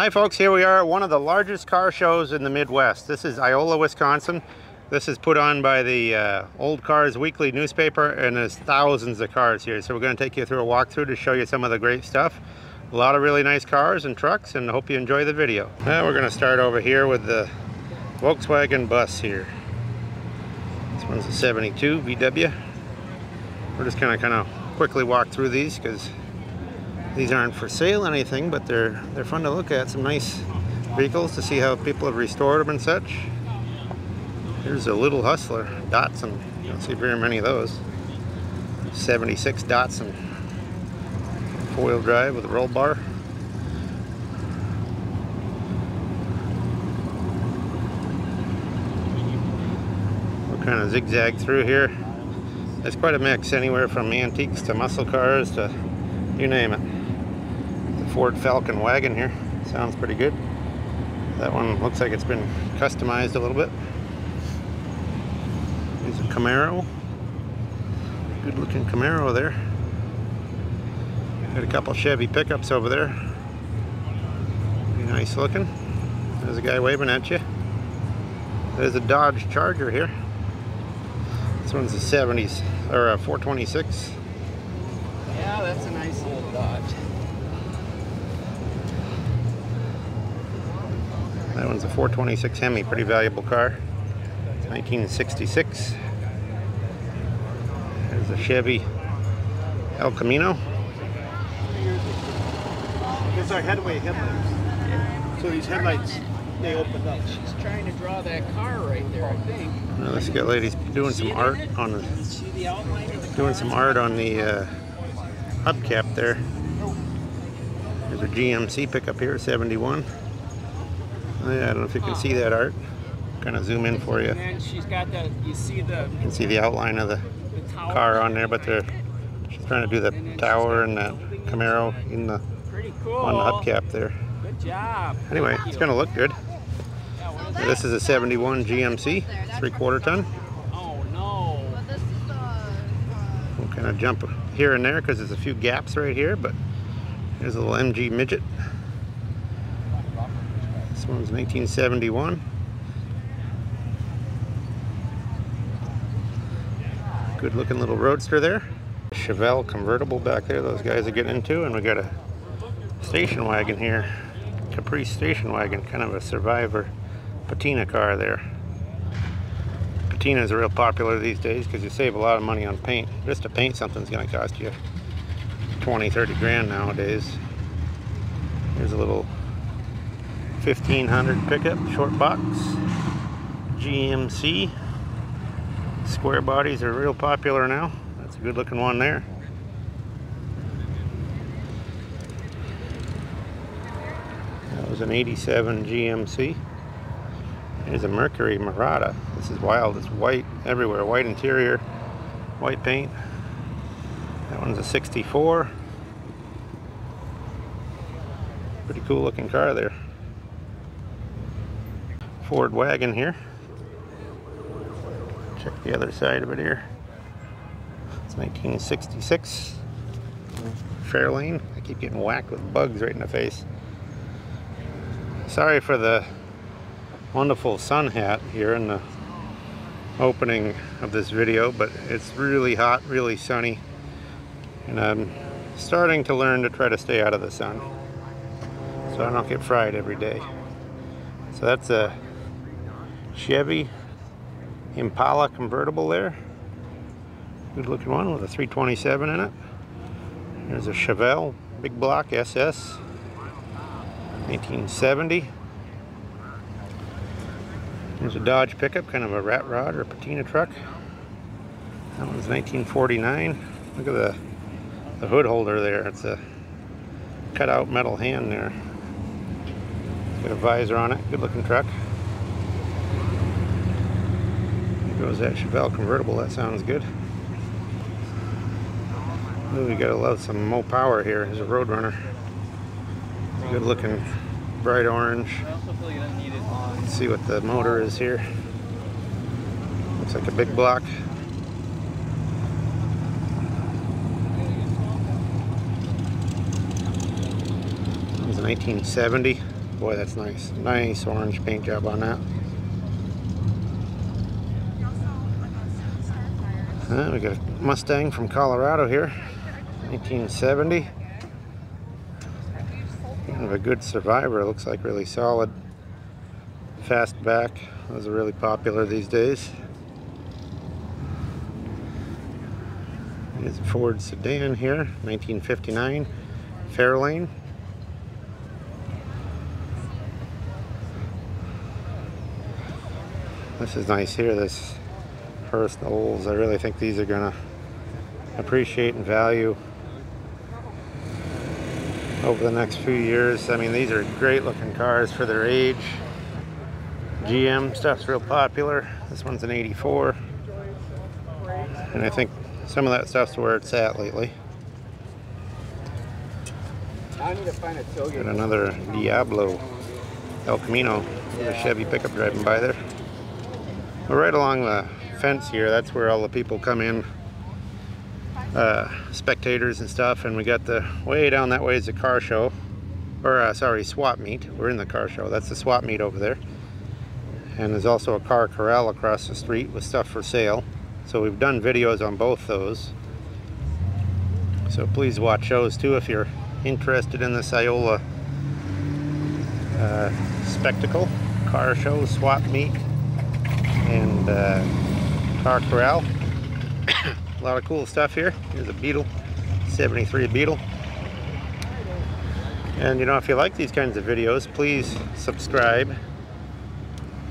Hi folks, here we are at one of the largest car shows in the Midwest. This is Iola, Wisconsin. This is put on by the Old Cars Weekly newspaper, and there's thousands of cars here. So we're going to take you through a walkthrough to show you some of the great stuff. A lot of really nice cars and trucks, and I hope you enjoy the video. Now we're going to start over here with the Volkswagen bus here. This one's a 72 VW. We're just going to quickly walk through these because these aren't for sale or anything, but they're fun to look at. Some nice vehicles to see how people have restored them and such. Here's a little hustler, Datsun. You don't see very many of those. 76 Datsun. 4-wheel drive with a roll bar. We'll kind of zigzag through here. There's quite a mix, anywhere from antiques to muscle cars to you name it. Ford Falcon wagon here. Sounds pretty good. That one looks like it's been customized a little bit. Here's a Camaro. Good looking Camaro there. Got a couple Chevy pickups over there. Pretty nice looking. There's a guy waving at you. There's a Dodge Charger here. This one's a 70s or a 426. Yeah, that's a nice little Dodge. That one's a 426 Hemi, pretty valuable car. 1966. There's a Chevy El Camino. These are headway headlights. So these headlights, they open up. She's trying to draw that car right there, I think. Now let's get ladies doing some art on the hubcap there. There's a GMC pickup here, 71. Oh, yeah, I don't know if you can see that art. Kind of zoom in for you. And then she's got the, you can see the outline of the car on there, but she's trying to do the tower and that Camaro in the on the hubcap there. Good job. Anyway, it's going to look good. So this is a 71 GMC, 3/4 ton. Oh no. We'll kind of jump here and there because there's a few gaps right here, but here's a little MG midget. This one's 1971. Good looking little roadster there. Chevelle convertible back there those guys are getting into, and we got a station wagon here. Caprice station wagon, kind of a survivor patina car there. Patinas are real popular these days because you save a lot of money on paint. Just to paint something's going to cost you 20-30 grand nowadays. Here's a little 1500 pickup, short box, GMC. Square bodies are real popular now. That's a good looking one there. That was an 87 GMC. Here's a Mercury Murata. This is wild. It's white everywhere. White interior, white paint. That one's a 64. Pretty cool looking car there. Ford wagon here. Check the other side of it here. It's 1966. Fairlane. I keep getting whacked with bugs right in the face. Sorry for the wonderful sun hat here in the opening of this video, but it's really hot, really sunny, and I'm starting to learn to try to stay out of the sun so I don't get fried every day. So that's a Chevy Impala convertible there. Good looking one with a 327 in it. There's a Chevelle big block SS 1970. There's a Dodge pickup, kind of a rat rod or patina truck. That one's 1949. Look at the hood holder there. It's a cutout metal hand there. Got a visor on it. Good looking truck. There goes that Chevelle convertible. That sounds good. Ooh, we gotta love some Mo Power here. There's a Roadrunner. Good looking bright orange. Let's see what the motor is here. Looks like a big block. It was a 1970 Boy, that's nice. Nice orange paint job on that. We got a Mustang from Colorado here, 1970. Kind of a good survivor, it looks like, really solid. Fastback, those are really popular these days. Here's a Ford sedan here, 1959, Fairlane. This is nice here, this personals. I really think these are gonna appreciate and value over the next few years. I mean, these are great looking cars for their age. GM stuff's real popular. This one's an 84. And I think some of that stuff's where it's at lately. I need to find a tailgate. Got another Diablo El Camino. There's a Chevy pickup driving by there. We're right along the fence here. That's where all the people come in, spectators and stuff. And we got the way down that way is a car show, or sorry, swap meet. We're in the car show. That's the swap meet over there. And there's also a car corral across the street with stuff for sale. So we've done videos on both those. So please watch those too if you're interested in this Iola spectacle, car show, swap meet, and car corral. A lot of cool stuff here. Here's a Beetle, 73 Beetle. And you know, if you like these kinds of videos, please subscribe.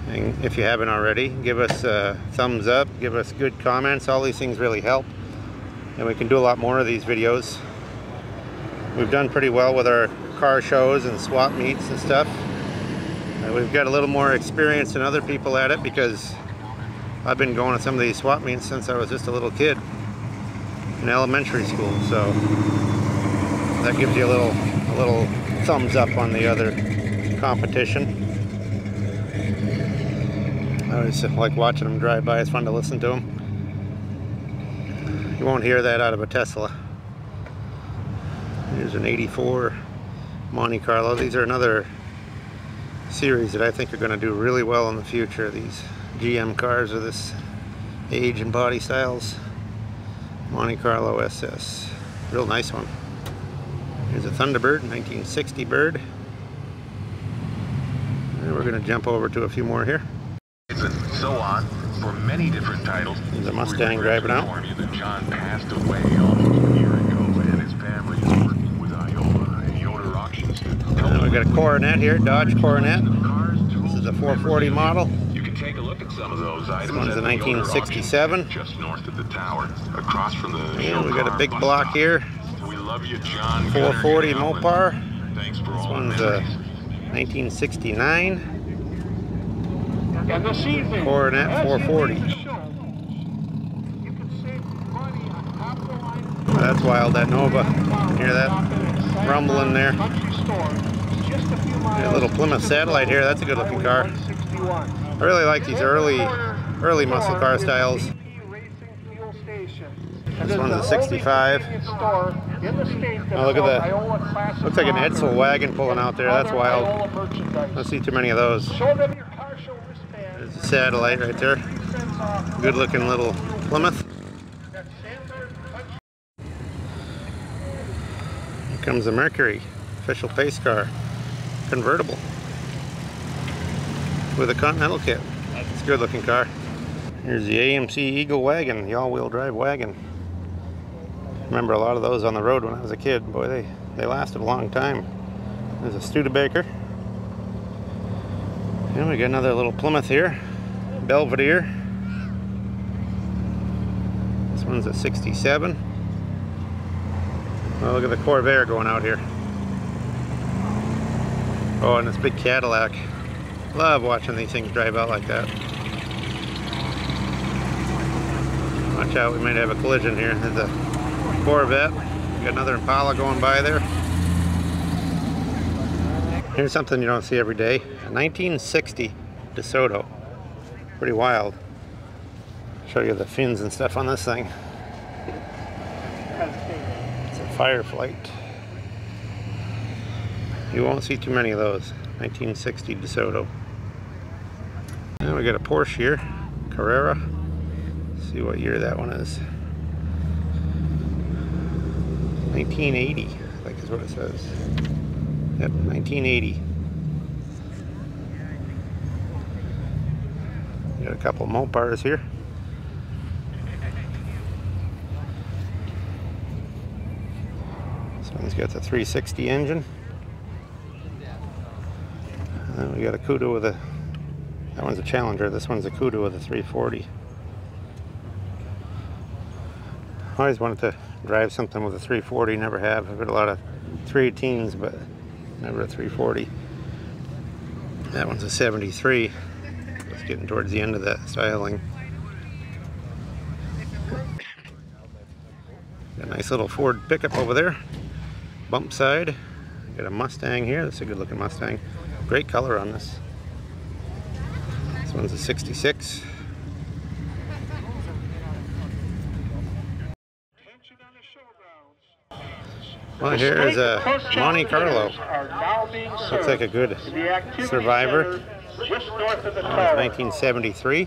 And if you haven't already, give us a thumbs up, give us good comments. All these things really help. And we can do a lot more of these videos. We've done pretty well with our car shows and swap meets and stuff. We've got a little more experience than other people at it because I've been going to some of these swap meets since I was just a little kid in elementary school. So that gives you a little thumbs up on the other competition. I always like watching them drive by. It's fun to listen to them. You won't hear that out of a Tesla. Here's an 84 Monte Carlo. These are another series that I think are going to do really well in the future. These GM cars of this age and body styles. Monte Carlo SS. Real nice one. Here's a Thunderbird, 1960 bird. And we're going to jump over to a few more here. So on for many different titles. There's a Mustang driving out. That John passed away almost a year ago, and his family is working with Iola and Yoder Auctions. We got a Coronet here, Dodge Coronet. This is a 440 model. You can take a look at some of those items. This one's a 1967. Just north of the tower, across from the. And we got a big block here. We love you, John. 440 Mopar. Thanks for This all one's the a 1969. And this evening, Coronet 440. Oh, that's wild, that Nova. Hear that rumbling there? A little Plymouth Satellite here. That's a good looking car. I really like these early muscle car styles. This one's a 65. Oh, look at that. Looks like an Edsel wagon pulling out there. That's wild. I don't see too many of those. There's a Satellite right there. Good looking little Plymouth. Here comes the Mercury, official pace car, convertible with a Continental kit. It's a good looking car. Here's the AMC Eagle wagon, the all-wheel drive wagon. Remember a lot of those on the road when I was a kid. Boy, they lasted a long time. There's a Studebaker. And we got another little Plymouth here, Belvedere. This one's a 67. Oh, look at the Corvair going out here. Oh, and this big Cadillac. Love watching these things drive out like that. Watch out, we might have a collision here. There's a Corvette. We got another Impala going by there. Here's something you don't see every day. A 1960 DeSoto. Pretty wild. Show you the fins and stuff on this thing. It's a Fireflight. You won't see too many of those. 1960 DeSoto. Now we got a Porsche here, Carrera. Let's see what year that one is. 1980, I think is what it says. Yep, 1980. Got a couple of Mopars here. This one's got the 360 engine. And then we got a Cuda with a, that one's a Challenger, this one's a Cuda with a 340. I always wanted to drive something with a 340, never have. I've got a lot of 318s, but never a 340. That one's a 73. It's getting towards the end of that styling. Got a nice little Ford pickup over there. Bump side. Got a Mustang here. That's a good looking Mustang. Great color on this. This one's a 66. Well, here's a Monte Carlo. Looks like a good survivor. 1973.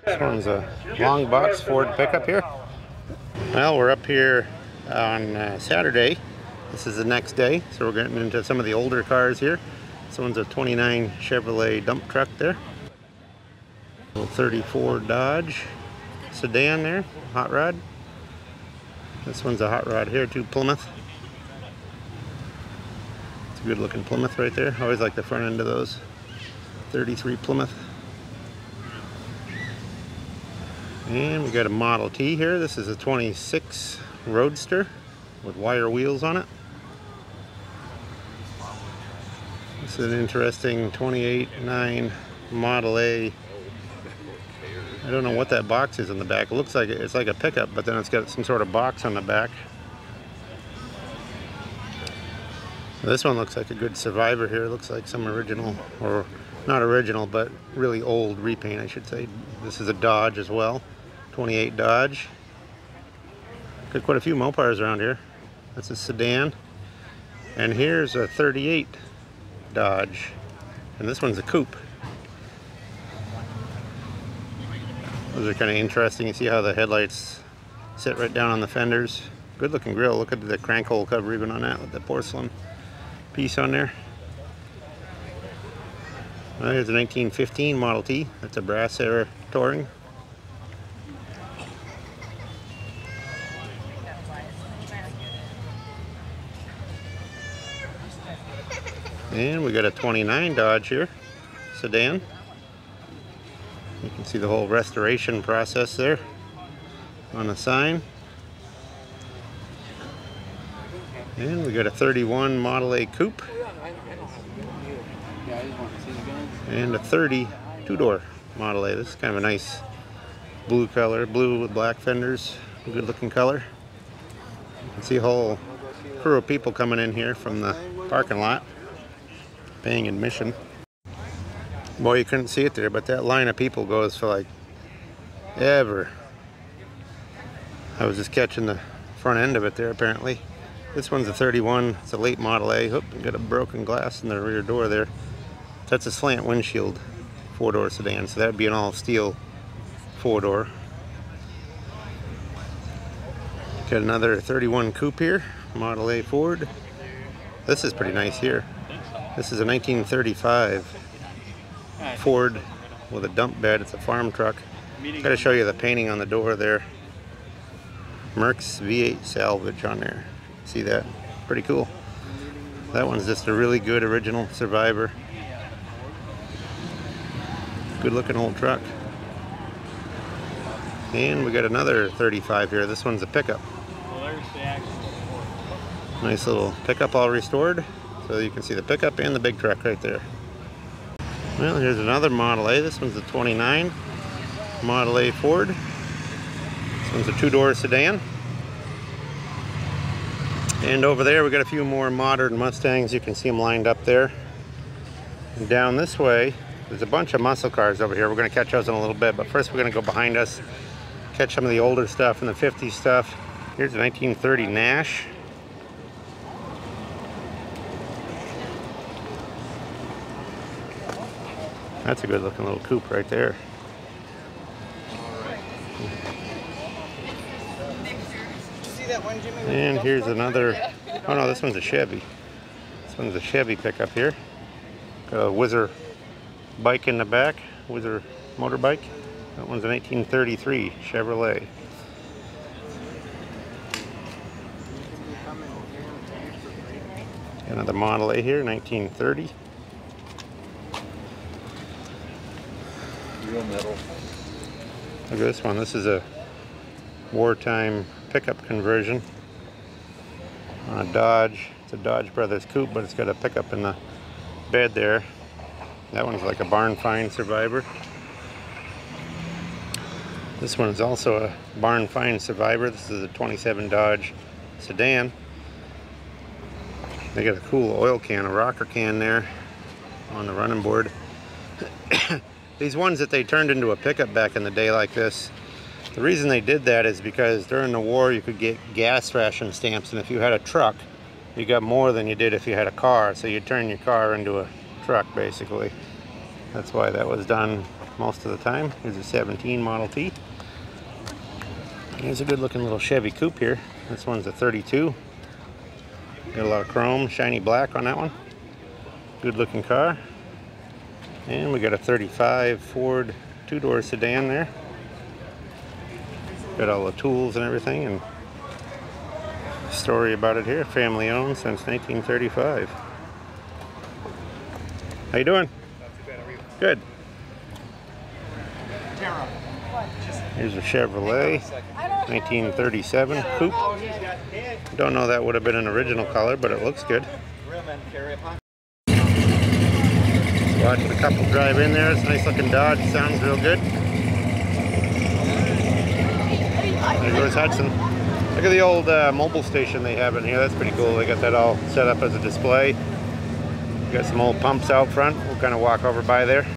This one's a long box Ford pickup here. Well, we're up here on Saturday. This is the next day, so we're getting into some of the older cars here. This one's a 29 Chevrolet dump truck there. Little 34 Dodge sedan there, hot rod. This one's a hot rod here too, Plymouth. It's a good looking Plymouth right there. I always like the front end of those. 33 Plymouth. And we got a Model T here. This is a 26 Roadster with wire wheels on it. This is an interesting 28.9 Model A. I don't know what that box is in the back. It looks like it's like a pickup, but then it's got some sort of box on the back. This one looks like a good survivor here. It looks like some original, or not original, but really old repaint, I should say. This is a Dodge as well. 28 Dodge. Got quite a few Mopars around here. That's a sedan. And here's a 38 Dodge. And this one's a coupe. Those are kind of interesting. You see how the headlights sit right down on the fenders. Good looking grille. Look at the crank hole cover even on that with the porcelain piece on there. Well, here's a 1915 Model T. That's a brass era touring. And we got a 29 Dodge here, sedan. You can see the whole restoration process there on the sign. And we got a 31 Model A Coupe. And a 30 two-door Model A. This is kind of a nice blue color, blue with black fenders. Good looking color. You can see a whole crew of people coming in here from the parking lot, paying admission. Boy, you couldn't see it there, but that line of people goes for like ever. I was just catching the front end of it there apparently. This one's a 31, it's a late Model A. Oop, got a broken glass in the rear door there. That's a slant windshield four-door sedan, so that'd be an all steel four-door. Got another 31 coupe here, Model A Ford. This is pretty nice here. This is a 1935 Ford with a dump bed. It's a farm truck. Got to show you the painting on the door there. Merck's V8 salvage on there. See that? Pretty cool. That one's just a really good original survivor. Good looking old truck. And we got another 35 here. This one's a pickup. Nice little pickup all restored. So you can see the pickup and the big truck right there. Well, here's another Model A. This one's a 29 Model A Ford. This one's a two-door sedan. And over there we got a few more modern Mustangs. You can see them lined up there. And down this way, there's a bunch of muscle cars over here. We're going to catch those in a little bit, but first we're going to go behind us, catch some of the older stuff and the 50s stuff. Here's a 1930 Nash. That's a good looking little coupe right there. And here's another, oh no, this one's a Chevy. This one's a Chevy pickup here. Got a Whizzer bike in the back, Whizzer motorbike. That one's a 1933 Chevrolet. Another Model A here, 1930. Real metal. Look at this one. This is a wartime pickup conversion on a Dodge. It's a Dodge Brothers coupe, but it's got a pickup in the bed there. That one's like a barn find survivor. This one is also a barn find survivor. This is a 27 Dodge sedan. They got a cool oil can, a rocker can there on the running board. These ones that they turned into a pickup back in the day like this, the reason they did that is because during the war you could get gas ration stamps, and if you had a truck you got more than you did if you had a car, so you'd turn your car into a truck basically. That's why that was done most of the time. Here's a 17 Model T. Here's a good looking little Chevy coupe here. This one's a 32. Got a lot of chrome, shiny black on that one. Good looking car. And we got a 35 Ford two-door sedan there. Got all the tools and everything, and story about it here. Family owned since 1935. How you doing? Good. Here's a Chevrolet 1937 coupe. Don't know that would have been an original color, but it looks good. Watching a couple drive in there. It's a nice looking Dodge. Sounds real good. There goes Hudson. Look at the old mobile station they have in here. That's pretty cool. They got that all set up as a display. Got some old pumps out front. We'll kind of walk over by there.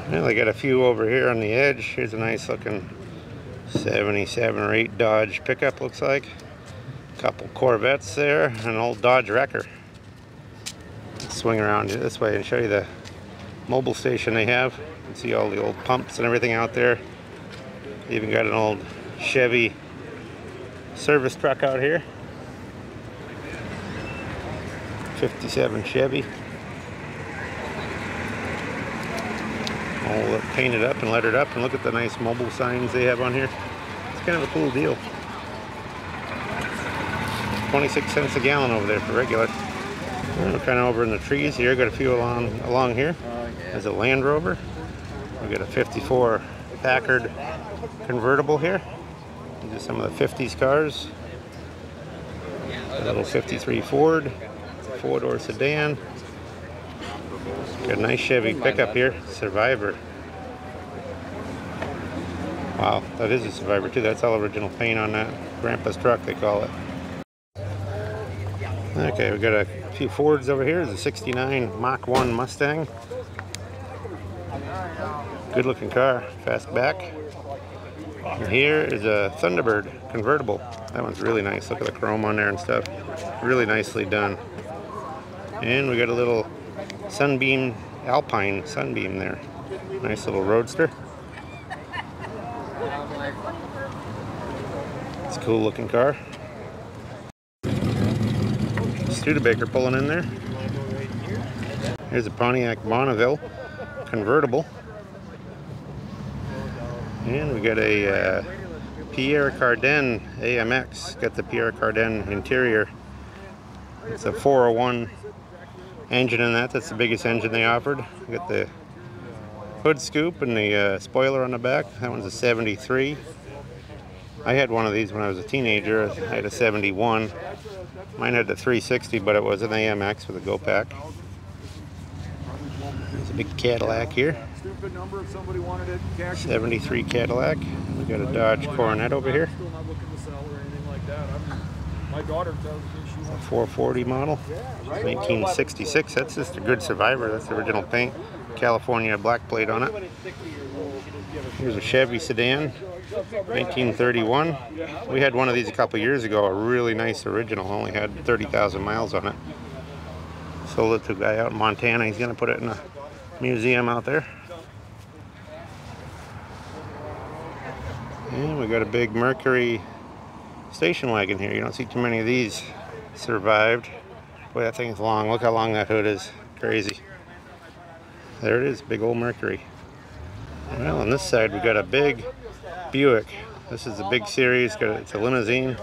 Well, they got a few over here on the edge. Here's a nice looking 77 or 8 Dodge pickup, looks like. A couple Corvettes there, and an old Dodge Wrecker. Let's swing around this way and show you the mobile station they have. You can see all the old pumps and everything out there. They even got an old Chevy service truck out here. 57 Chevy. All painted up and lettered up, and look at the nice mobile signs they have on here. It's kind of a cool deal. 26 cents a gallon over there for regular. We're kind of over in the trees here. Got a few along here. There's a Land Rover. We got a 54 Packard convertible here. These are some of the 50s cars. A little 53 Ford, four-door sedan. Got a nice Chevy pickup here, Survivor. Wow, that is a Survivor too. That's all original paint on that. Grandpa's truck, they call it. Okay, we got a few Fords over here. There's a 69 Mach 1 Mustang. Good looking car, fast back. And here is a Thunderbird convertible. That one's really nice. Look at the chrome on there and stuff. Really nicely done. And we got a little Sunbeam, Alpine Sunbeam there. Nice little roadster. It's a cool looking car. Studebaker pulling in there. Here's a Pontiac Bonneville convertible. And we got a Pierre Cardin AMX. Got the Pierre Cardin interior. It's a 401 engine in that. That's the biggest engine they offered. We got the hood scoop and the spoiler on the back. That one's a 73. I had one of these when I was a teenager. I had a 71. Mine had the 360, but it was an AMX with a go pack. There's a big Cadillac here. 73 Cadillac. We got a Dodge Coronet over here. A 440 model. 1966. That's just a good Survivor. That's the original paint. California black plate on it. Here's a Chevy sedan, 1931. We had one of these a couple years ago, a really nice original, only had 30,000 miles on it. Sold it to a guy out in Montana. He's going to put it in a museum out there. And we got a big Mercury station wagon here. You don't see too many of these survived. Boy, that thing's long. Look how long that hood is. Crazy. There it is, big old Mercury. Well, on this side we got a big Buick. This is a big series. It's a limousine.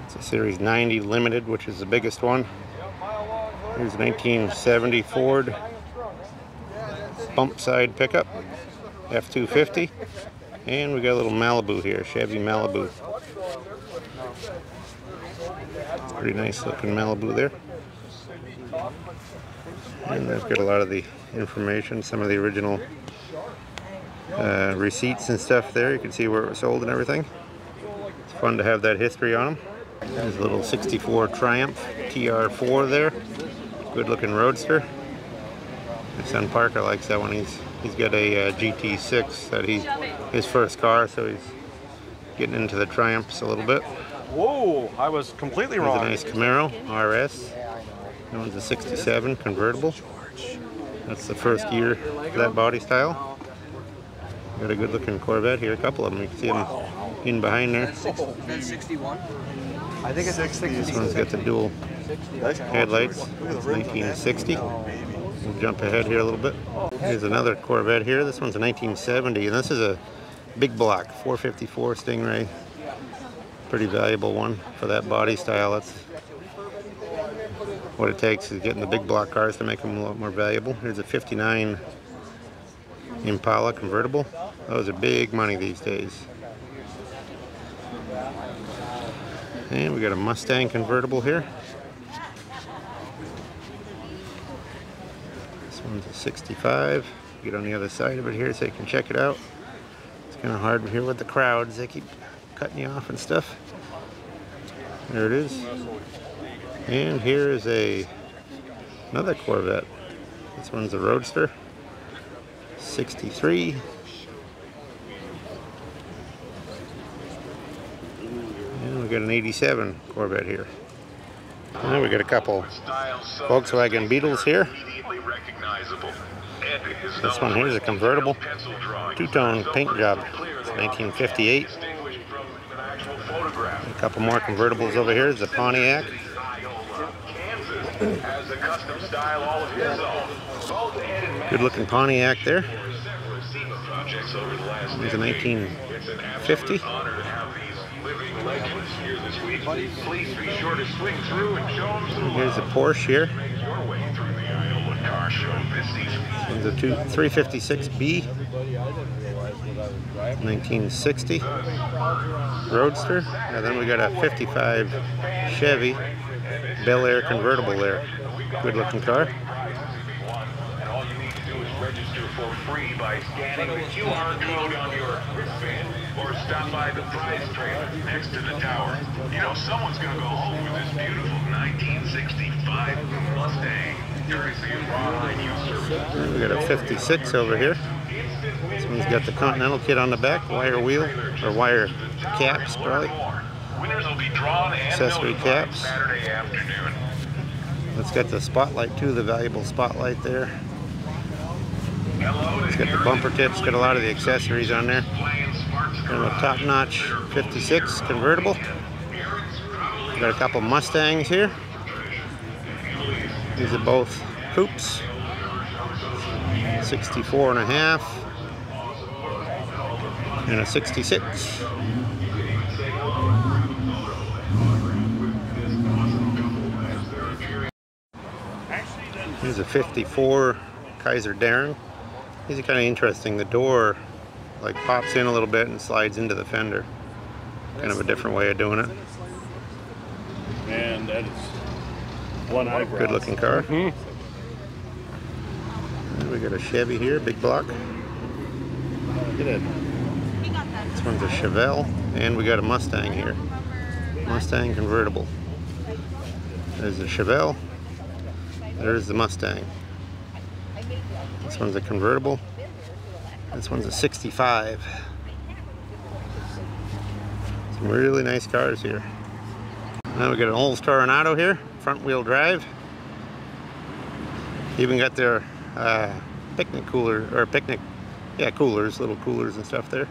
It's a Series 90 Limited, which is the biggest one. Here's a 1970 Ford bump side pickup, F-250. And we got a little Malibu here, Chevy Malibu. Pretty nice looking Malibu there. And they've got a lot of the information, some of the original receipts and stuff there. You can see where it was sold and everything. It's fun to have that history on them. There's a little 64 Triumph TR4 there. Good looking roadster. My son Parker likes that one. He's got a GT6 that his first car, so he's getting into the Triumphs a little bit. Whoa, I was completely wrong. There's a nice Camaro RS. That one's a 67 convertible. That's the first year of that body style. Got a good looking Corvette here, a couple of them. You can see them in behind there. That's 61. I think it's 60. This one's got the dual headlights. It's 1960. We'll jump ahead here a little bit. Here's another Corvette here. This one's a 1970, and this is a big block 454 Stingray. Pretty valuable one for that body style. That's what it takes, is getting the big block cars to make them a lot more valuable. Here's a 59 Impala convertible. Those are big money these days. And we got a Mustang convertible here. This one's a 65. Get on the other side of it here so you can check it out. It's kind of hard here with the crowds. They keep cutting you off and stuff. There it is. And here is another Corvette. This one's a Roadster, 63. And we got an 87 Corvette here. And we got a couple Volkswagen Beetles here. This one here is a convertible, two-tone paint job. It's 1958. A couple more convertibles over here. There's a Pontiac. Good looking Pontiac there. There's a 1950. Here's a Porsche here. There's a 356B. 1960 Roadster. And then we got a 55 Chevy Bel Air convertible there. Good looking car. All you need to do is register for free by scanning the QR code on your wristband or stop by the prize trailer next to the tower. You know, someone's going to go home with this beautiful 1965 Mustang. Courtesy of Rawhide Youth Services. We got a 56 over here. This one's got the Continental kit on the back, wire wheel, or wire caps probably. Accessory caps. It's got the spotlight too, the valuable spotlight there. It's got the bumper tips, got a lot of the accessories on there. And a top-notch 56 convertible. Got a couple Mustangs here. These are both coupes. 64 and a half. And a 66. Here's a 54 Kaiser Darren. These are kind of interesting. The door like pops in a little bit and slides into the fender. Kind of a different way of doing it. And that is one eyebrow. Good looking car. And we got a Chevy here, big block. Look at it. This one's a Chevelle, and we got a Mustang here. Mustang convertible. There's the Chevelle. There's the Mustang. This one's a convertible. This one's a 65. Some really nice cars here. Now we got an Olds Toronado here, front wheel drive. Even got their picnic cooler, or picnic, yeah, coolers, little coolers and stuff there.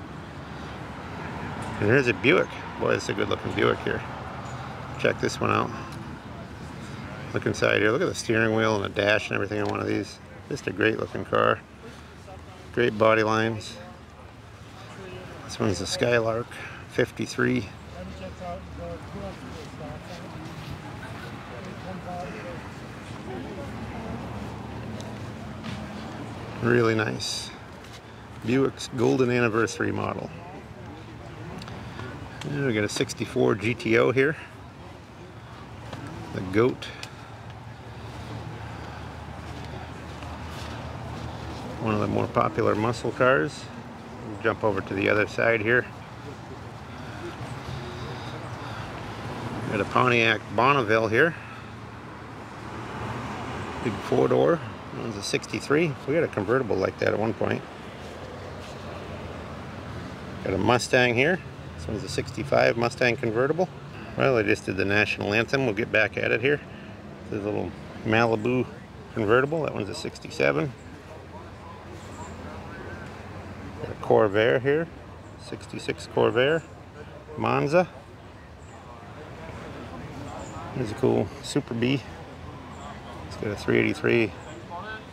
And here's a Buick. Boy, it's a good looking Buick here. Check this one out. Look inside here. Look at the steering wheel and the dash and everything on one of these. Just a great looking car. Great body lines. This one's a Skylark 53. Really nice. Buick's Golden Anniversary model. And we got a 64 GTO here. The GOAT. One of the more popular muscle cars. We'll jump over to the other side here. Got a Pontiac Bonneville here. Big four-door. One's a 63. We had a convertible like that at one point. Got a Mustang here. This one's a 65 Mustang convertible. Well, I just did the national anthem. We'll get back at it here. There's a little Malibu convertible. That one's a 67. Got a Corvair here. 66 Corvair. Monza. There's a cool Super B. It's got a 383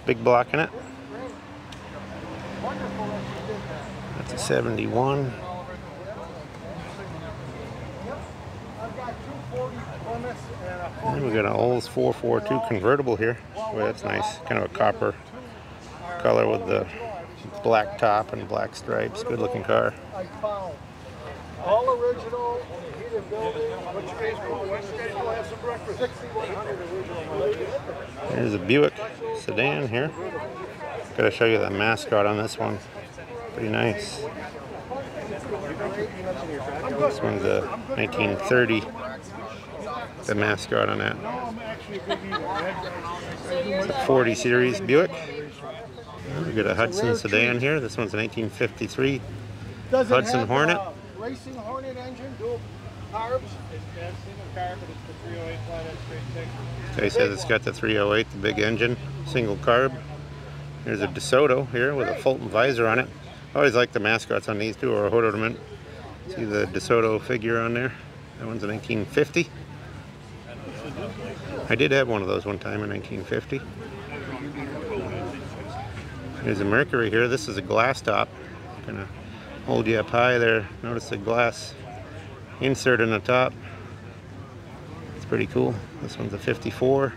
big block in it. That's a 71. And we got an Olds 442 convertible here. Boy, that's nice. Kind of a copper color with the black top and black stripes. Good looking car. All original, heated building. What you guys want? Why don't you guys go have some breakfast? 6100 original. Here's a Buick sedan here. Gotta show you the mascot on this one. Pretty nice. This one's a 1930. The mascot on that. It's a 40 series Buick. We got a Hudson sedan here. This one's a 1953 Hudson Hornet. Racing Hornet engine, dual carbs. It's single carb, but it's the 308 flathead straight six. They says it's got the 308, the big engine, single carb. There's a DeSoto here with a Fulton visor on it. I always like the mascots on these too, or a hood ornament. See the DeSoto figure on there? That one's a 1950. I did have one of those one time in 1950. There's a Mercury here. This is a glass top. Gonna hold you up high there. Notice the glass insert in the top. It's pretty cool. This one's a 54.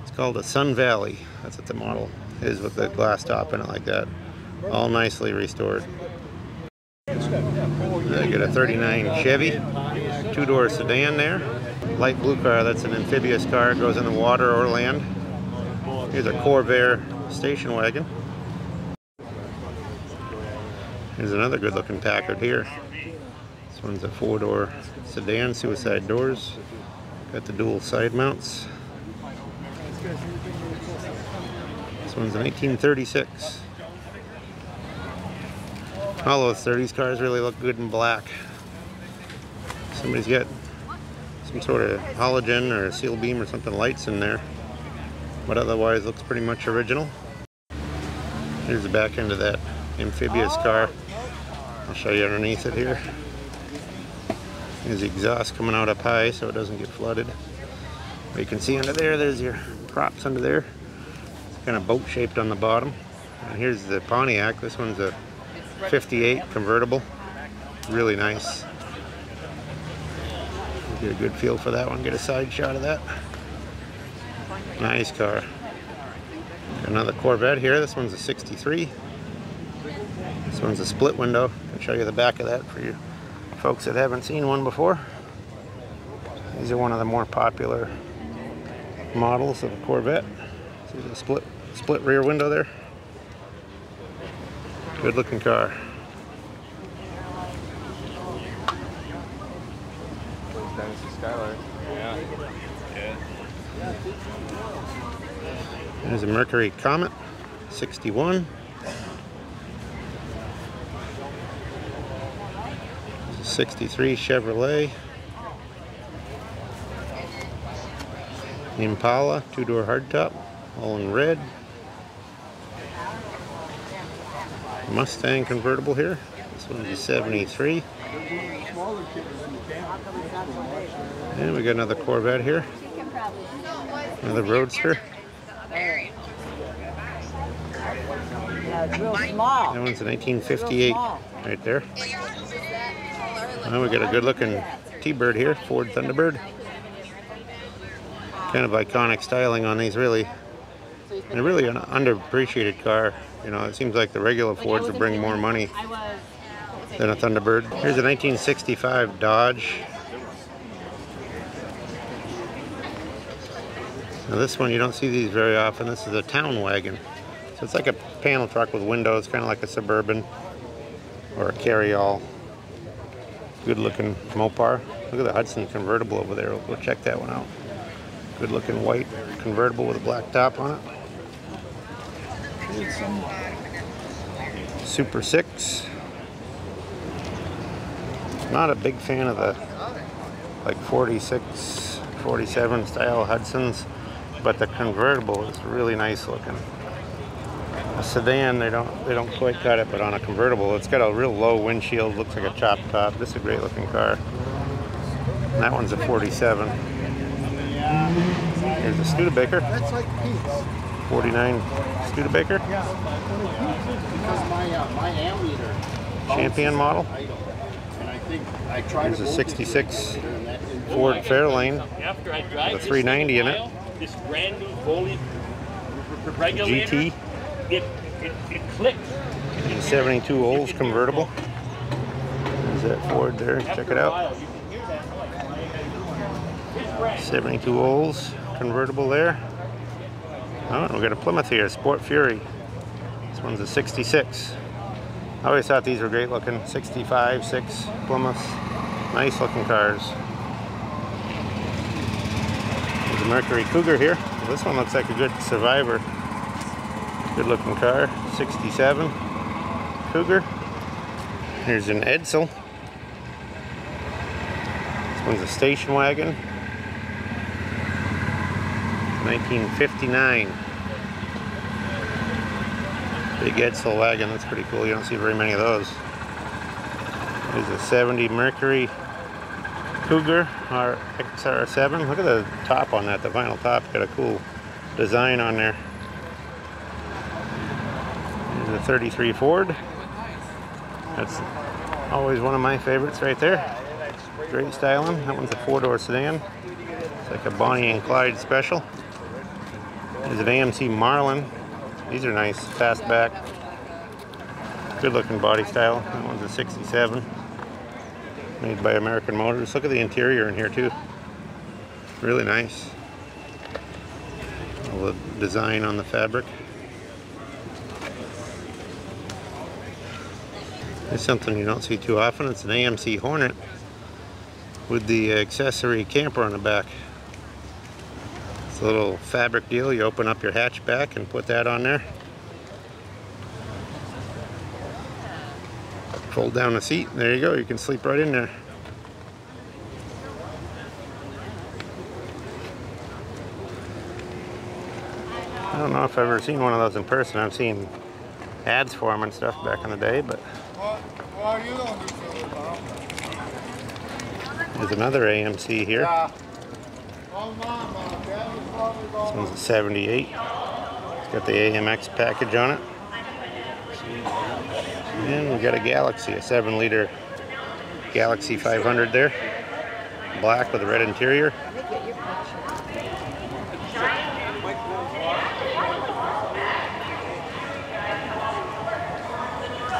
It's called a Sun Valley. That's what the model is, with the glass top in it like that. All nicely restored. I got a 39 Chevy, two-door sedan there. Light blue car. That's an amphibious car. It goes in the water or land. Here's a Corvair station wagon. Here's another good looking Packard here. This one's a four-door sedan, suicide doors. Got the dual side mounts. This one's a 1936. All those 30s cars really look good in black. Somebody's got some sort of halogen or a seal beam or something lights in there. But otherwise looks pretty much original. Here's the back end of that amphibious car. I'll show you underneath it here. There's the exhaust coming out up high so it doesn't get flooded. But you can see under there, there's your props under there. It's kind of boat shaped on the bottom. And here's the Pontiac. This one's a 58 convertible. Really nice. Get a good feel for that one. Get a side shot of that. Nice car. Another Corvette here. This one's a 63. This one's a split window. I'll show you the back of that for you folks that haven't seen one before. These are one of the more popular models of a Corvette. See the split rear window there. Good looking car. There's a Mercury Comet. 61. 63 Chevrolet. Impala, two-door hardtop, all in red. Mustang convertible here. This one's a 73. And we got another Corvette here. Another Roadster. It's real small. That one's a 1958 right there. Well, we got a good looking T-Bird here, Ford Thunderbird. Kind of iconic styling on these, really. And really an underappreciated car. You know, it seems like the regular Fords would bring more money than a Thunderbird. Here's a 1965 Dodge. Now this one, you don't see these very often. This is a town wagon. So it's like a panel truck with windows, kind of like a Suburban or a carry-all. Good looking Mopar. Look at the Hudson convertible over there. We'll go check that one out. Good looking white convertible with a black top on it. Super 6. Not a big fan of the like 46, 47 style Hudsons, but the convertible is really nice looking. A sedan, they don't quite cut it, but on a convertible, it's got a real low windshield, looks like a chop top. This is a great looking car. And that one's a 47. Here's a Studebaker. That's like Pete's. 49 Studebaker. Yeah. Because my ammeter. Champion model. And I think I tried. Here's a 66 Ford Fairlane with a 390 in it. This brand new Foley regulator, GT. it clicked. And 72 Olds convertible. There's that Ford there. Check it out. 72 Olds convertible there. Oh, and we got a Plymouth here, Sport Fury. This one's a 66. I always thought these were great looking. 65, 6 Plymouths. Nice looking cars. There's a Mercury Cougar here. This one looks like a good Survivor. Good looking car. 67 Cougar. Here's an Edsel. This one's a station wagon. 1959. Big Edsel wagon, that's pretty cool. You don't see very many of those. There's a 70 Mercury Cougar XR7. Look at the top on that, the vinyl top. Got a cool design on there. There's a 33 Ford. That's always one of my favorites right there. Great styling. That one's a 4-door sedan. It's like a Bonnie and Clyde special. There's an AMC Marlin. These are nice, fastback. Good looking body style. That one's a 67. Made by American Motors. Look at the interior in here too. Really nice. All the design on the fabric. There's something you don't see too often. It's an AMC Hornet with the accessory camper on the back. It's a little fabric deal. You open up your hatchback and put that on there. Fold down the seat. There you go. You can sleep right in there. I don't know if I've ever seen one of those in person. I've seen ads for them and stuff back in the day, but there's another AMC here. This one's a 78. It's got the AMX package on it. And we got a Galaxy, a 7-liter Galaxy 500 there. Black with a red interior.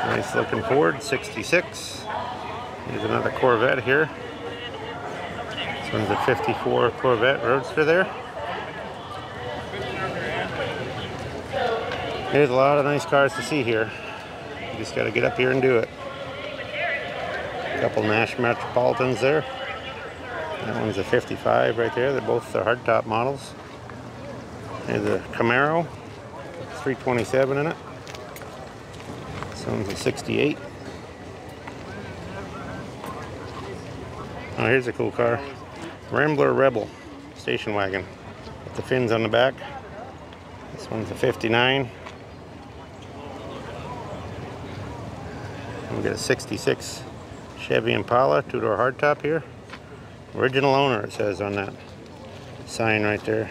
Nice looking Ford, 66. Here's another Corvette here. This one's a 54 Corvette Roadster there. There's a lot of nice cars to see here. You just got to get up here and do it. A couple Nash Metropolitans there. That one's a 55 right there. They're both the hardtop models. There's a Camaro, 327 in it. This one's a 68. Oh, here's a cool car. Rambler Rebel station wagon with the fins on the back. This one's a 59. We got a 66 Chevy Impala, two-door hardtop here. Original owner, it says on that sign right there.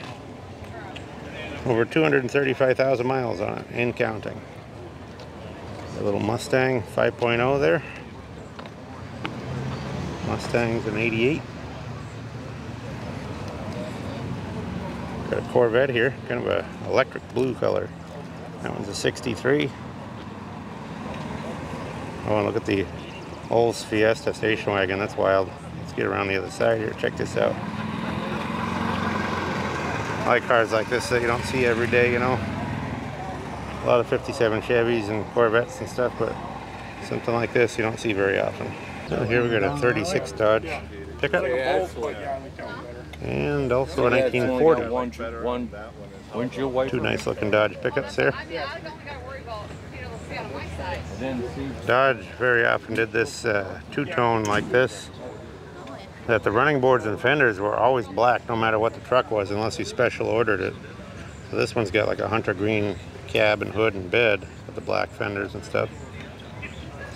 Over 235,000 miles on it and counting. A little Mustang 5.0 there. Mustang's an 88. Got a Corvette here, kind of a electric blue color. That one's a 63. Oh, and look at the Olds Fiesta station wagon. That's wild. Let's get around the other side here. Check this out. I like cars like this that you don't see every day, you know. A lot of 57 Chevys and Corvettes and stuff, but something like this you don't see very often. So here we got a 36 Dodge pickup. And also a 1940. Two nice looking Dodge pickups there. Dodge very often did this two-tone like this, that the running boards and fenders were always black no matter what the truck was, unless you special ordered it. So this one's got like a hunter green cab and hood and bed with the black fenders and stuff.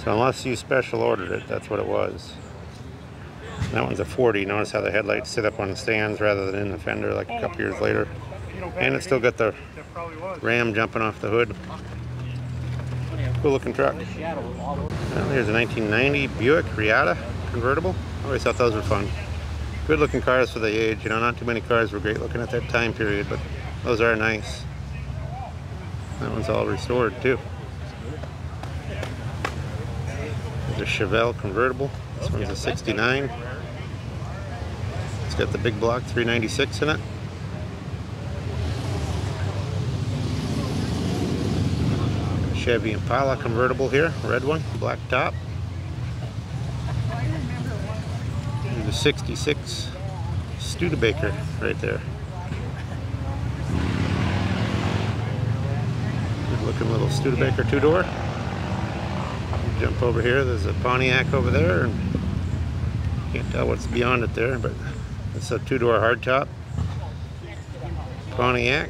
So unless you special ordered it, that's what it was. And that one's a 40. Notice how the headlights sit up on the stands rather than in the fender like a couple years later. And it's still got the ram jumping off the hood. Cool looking truck. Well, here's a 1990 Buick Riata convertible. I always thought those were fun. Good looking cars for the age, you know, not too many cars were great looking at that time period, but those are nice. That one's all restored too. There's a Chevelle convertible. This one's a 69. It's got the big block 396 in it. Chevy Impala convertible here, red one, black top. And the 66 Studebaker right there. Good looking little Studebaker two-door. Jump over here, there's a Pontiac over there, and can't tell what's beyond it there, but it's a two-door hardtop Pontiac.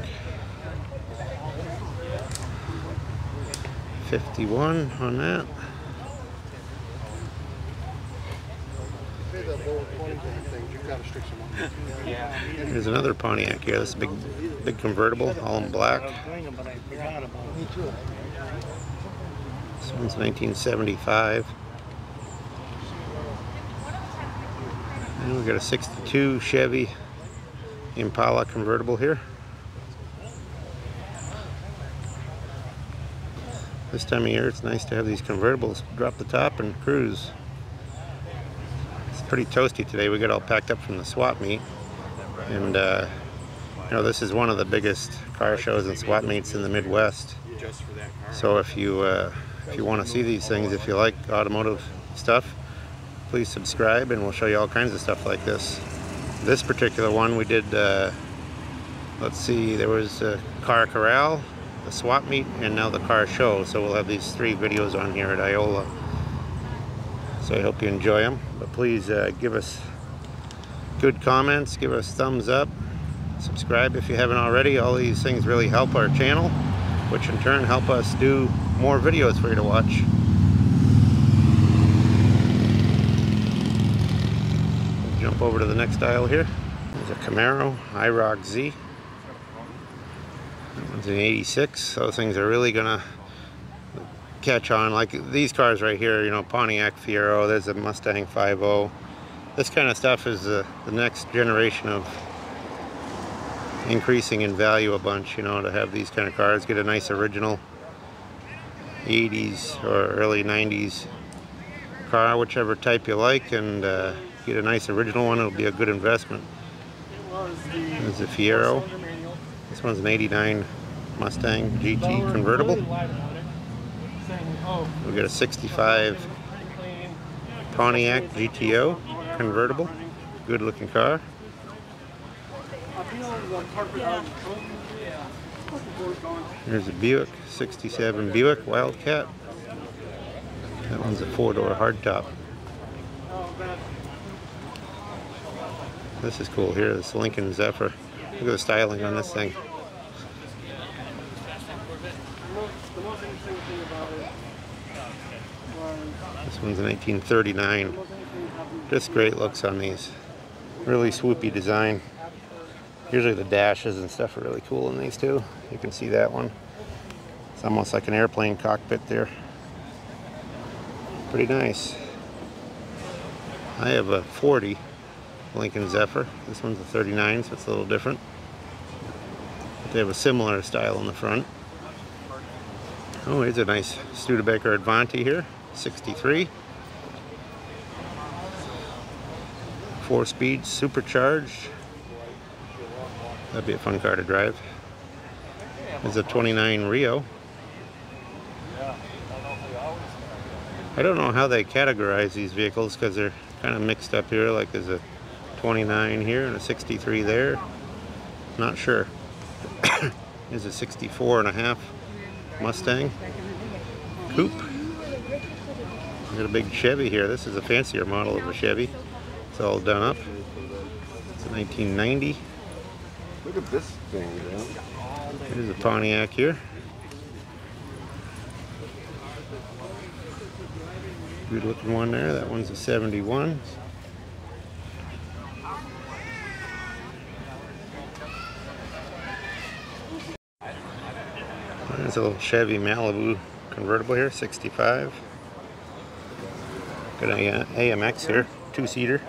51 on that. Here's another Pontiac here. This is a big convertible, all in black. This one's 1975. And we got a 62 Chevy Impala convertible here. This time of year, it's nice to have these convertibles drop the top and cruise. It's pretty toasty today. We got all packed up from the swap meet, and you know, this is one of the biggest car shows and swap meets in the Midwest. So if you want to see these things, if you like automotive stuff, please subscribe, and we'll show you all kinds of stuff like this. This particular one we did. Let's see, there was a car corral, the swap meet, and now the car show. So we'll have these 3 videos on here at Iola. So I hope you enjoy them. But please give us good comments, give us thumbs up, subscribe if you haven't already. All these things really help our channel, which in turn help us do more videos for you to watch. We'll jump over to the next aisle here. There's a Camaro IROC Z. That one's an 86. Those things are really gonna catch on. Like these cars right here, you know, Pontiac Fiero, there's a Mustang 5.0. This kind of stuff is the next generation of increasing in value a bunch, you know, to have these kind of cars. Get a nice original 80s or early 90s car, whichever type you like, and get a nice original one. It'll be a good investment. There's a Fiero. This one's an 89 Mustang GT convertible. We got a 65 Pontiac GTO convertible. Good looking car. Here's a Buick, 67 Buick Wildcat. That one's a 4-door hardtop. This is cool here, this Lincoln Zephyr. Look at the styling on this thing. This one's a 1939. Just great looks on these. Really swoopy design. Usually the dashes and stuff are really cool in these too. You can see that one. It's almost like an airplane cockpit there. Pretty nice. I have a 40 Lincoln Zephyr. This one's a 39, so it's a little different. But they have a similar style in the front. Oh, here's a nice Studebaker Advanti here, 63. 4-speed, supercharged. That'd be a fun car to drive. There's a 29 Rio. I don't know how they categorize these vehicles because they're kind of mixed up here. Like there's a 29 here and a 63 there. Not sure. There's a 64.5 Mustang Coupe. Got a big Chevy here. This is a fancier model of a Chevy. It's all done up. It's a 1990. Look at this thing, man. Here's a Pontiac here. Good looking one there. That one's a 71. There's a little Chevy Malibu convertible here, 65. Got an AMX here, 2-seater.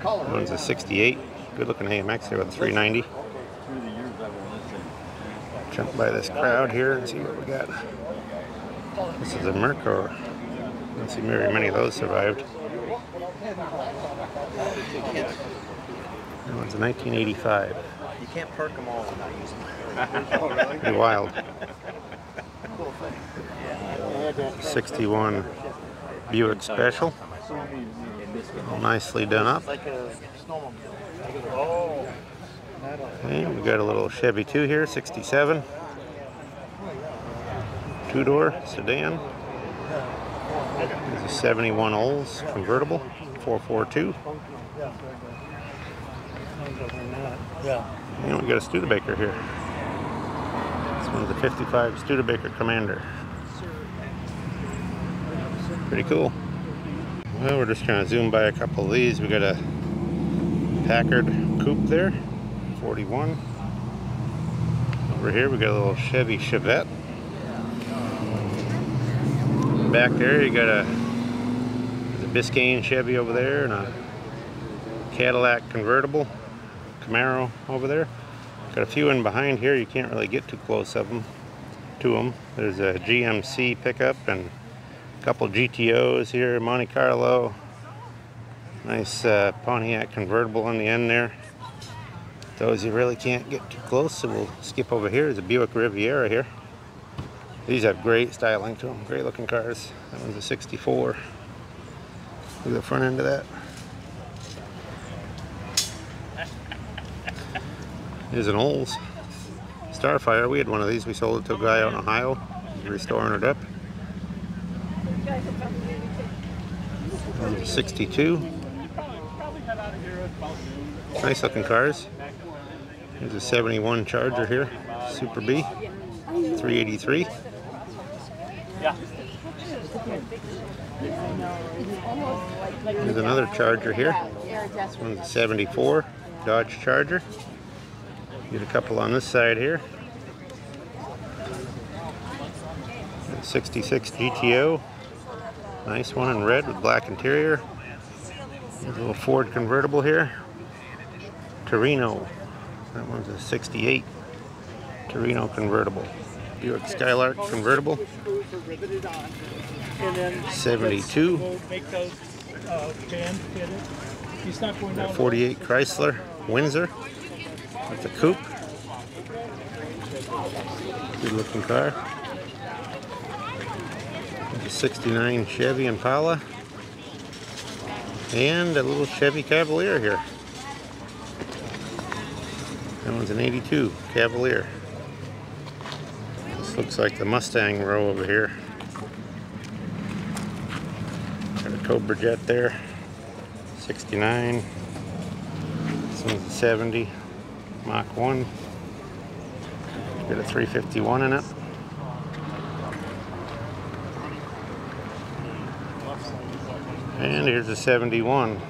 One's a 68. Good looking AMX here with a 390. Jump by this crowd here and see what we got. This is a Merc. I don't see very many of those survived. That one's a 1985. You can't perk them all without using them. Pretty wild. 61 Buick Special. All nicely done up. And we got a little Chevy 2 here, 67. 2-door sedan. There's a 71 Olds convertible, 442. And we got a Studebaker here. This one's a 55 Studebaker Commander. Pretty cool. Well, we're just trying to zoom by a couple of these. We got a Packard Coupe there, 41. Over here we got a little Chevy Chevette. Back there you got a Biscayne Chevy over there and a Cadillac convertible Camaro over there. Got a few in behind here. You can't really get too close to them. There's a GMC pickup and a couple GTOs here, Monte Carlo. Nice Pontiac convertible on the end there. Those you really can't get too close, so we'll skip over here. There's a Buick Riviera here. These have great styling to them, great looking cars. That one's a 64. Look at the front end of that. Here's an Olds Starfire. We had one of these. We sold it to a guy out in Ohio. He's restoring it up. 62. Nice looking cars. There's a 71 Charger here. Super B. 383. There's another Charger here. This one's a 74 Dodge Charger. Get a couple on this side here. 66 GTO. Nice one in red with black interior. There's a little Ford convertible here. Torino. That one's a 68 Torino convertible. Buick Skylark convertible. 72. 48 Chrysler Windsor. That's a coupe. Good looking car. There's a 69 Chevy Impala. And a little Chevy Cavalier here. That one's an 82 Cavalier. This looks like the Mustang row over here. Got a Cobra Jet there, 69. This one's a 70, Mach 1. Got a 351 in it. And here's a 71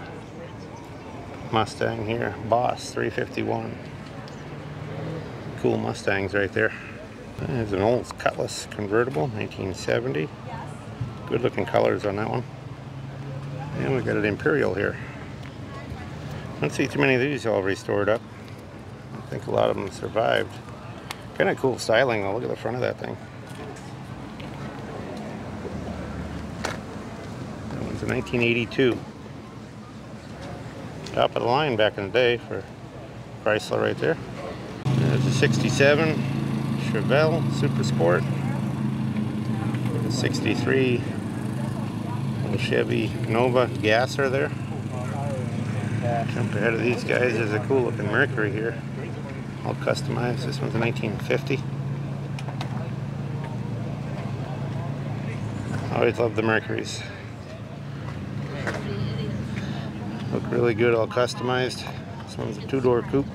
Mustang here, Boss 351. Cool Mustangs right there. There's an old Cutlass convertible, 1970. Good looking colors on that one. And we got an Imperial here. I don't see too many of these all restored up. I think a lot of them survived. Kind of cool styling though. Look at the front of that thing. That one's a 1982. Top of the line back in the day for Chrysler right there. There's a 67 Chevelle Super Sport. A 63 little Chevy Nova Gasser there. Jump ahead of these guys. There's a cool looking Mercury here. All customized. This one's a 1950. I always love the Mercuries. Look really good, all customized. This one's a two-door coupe.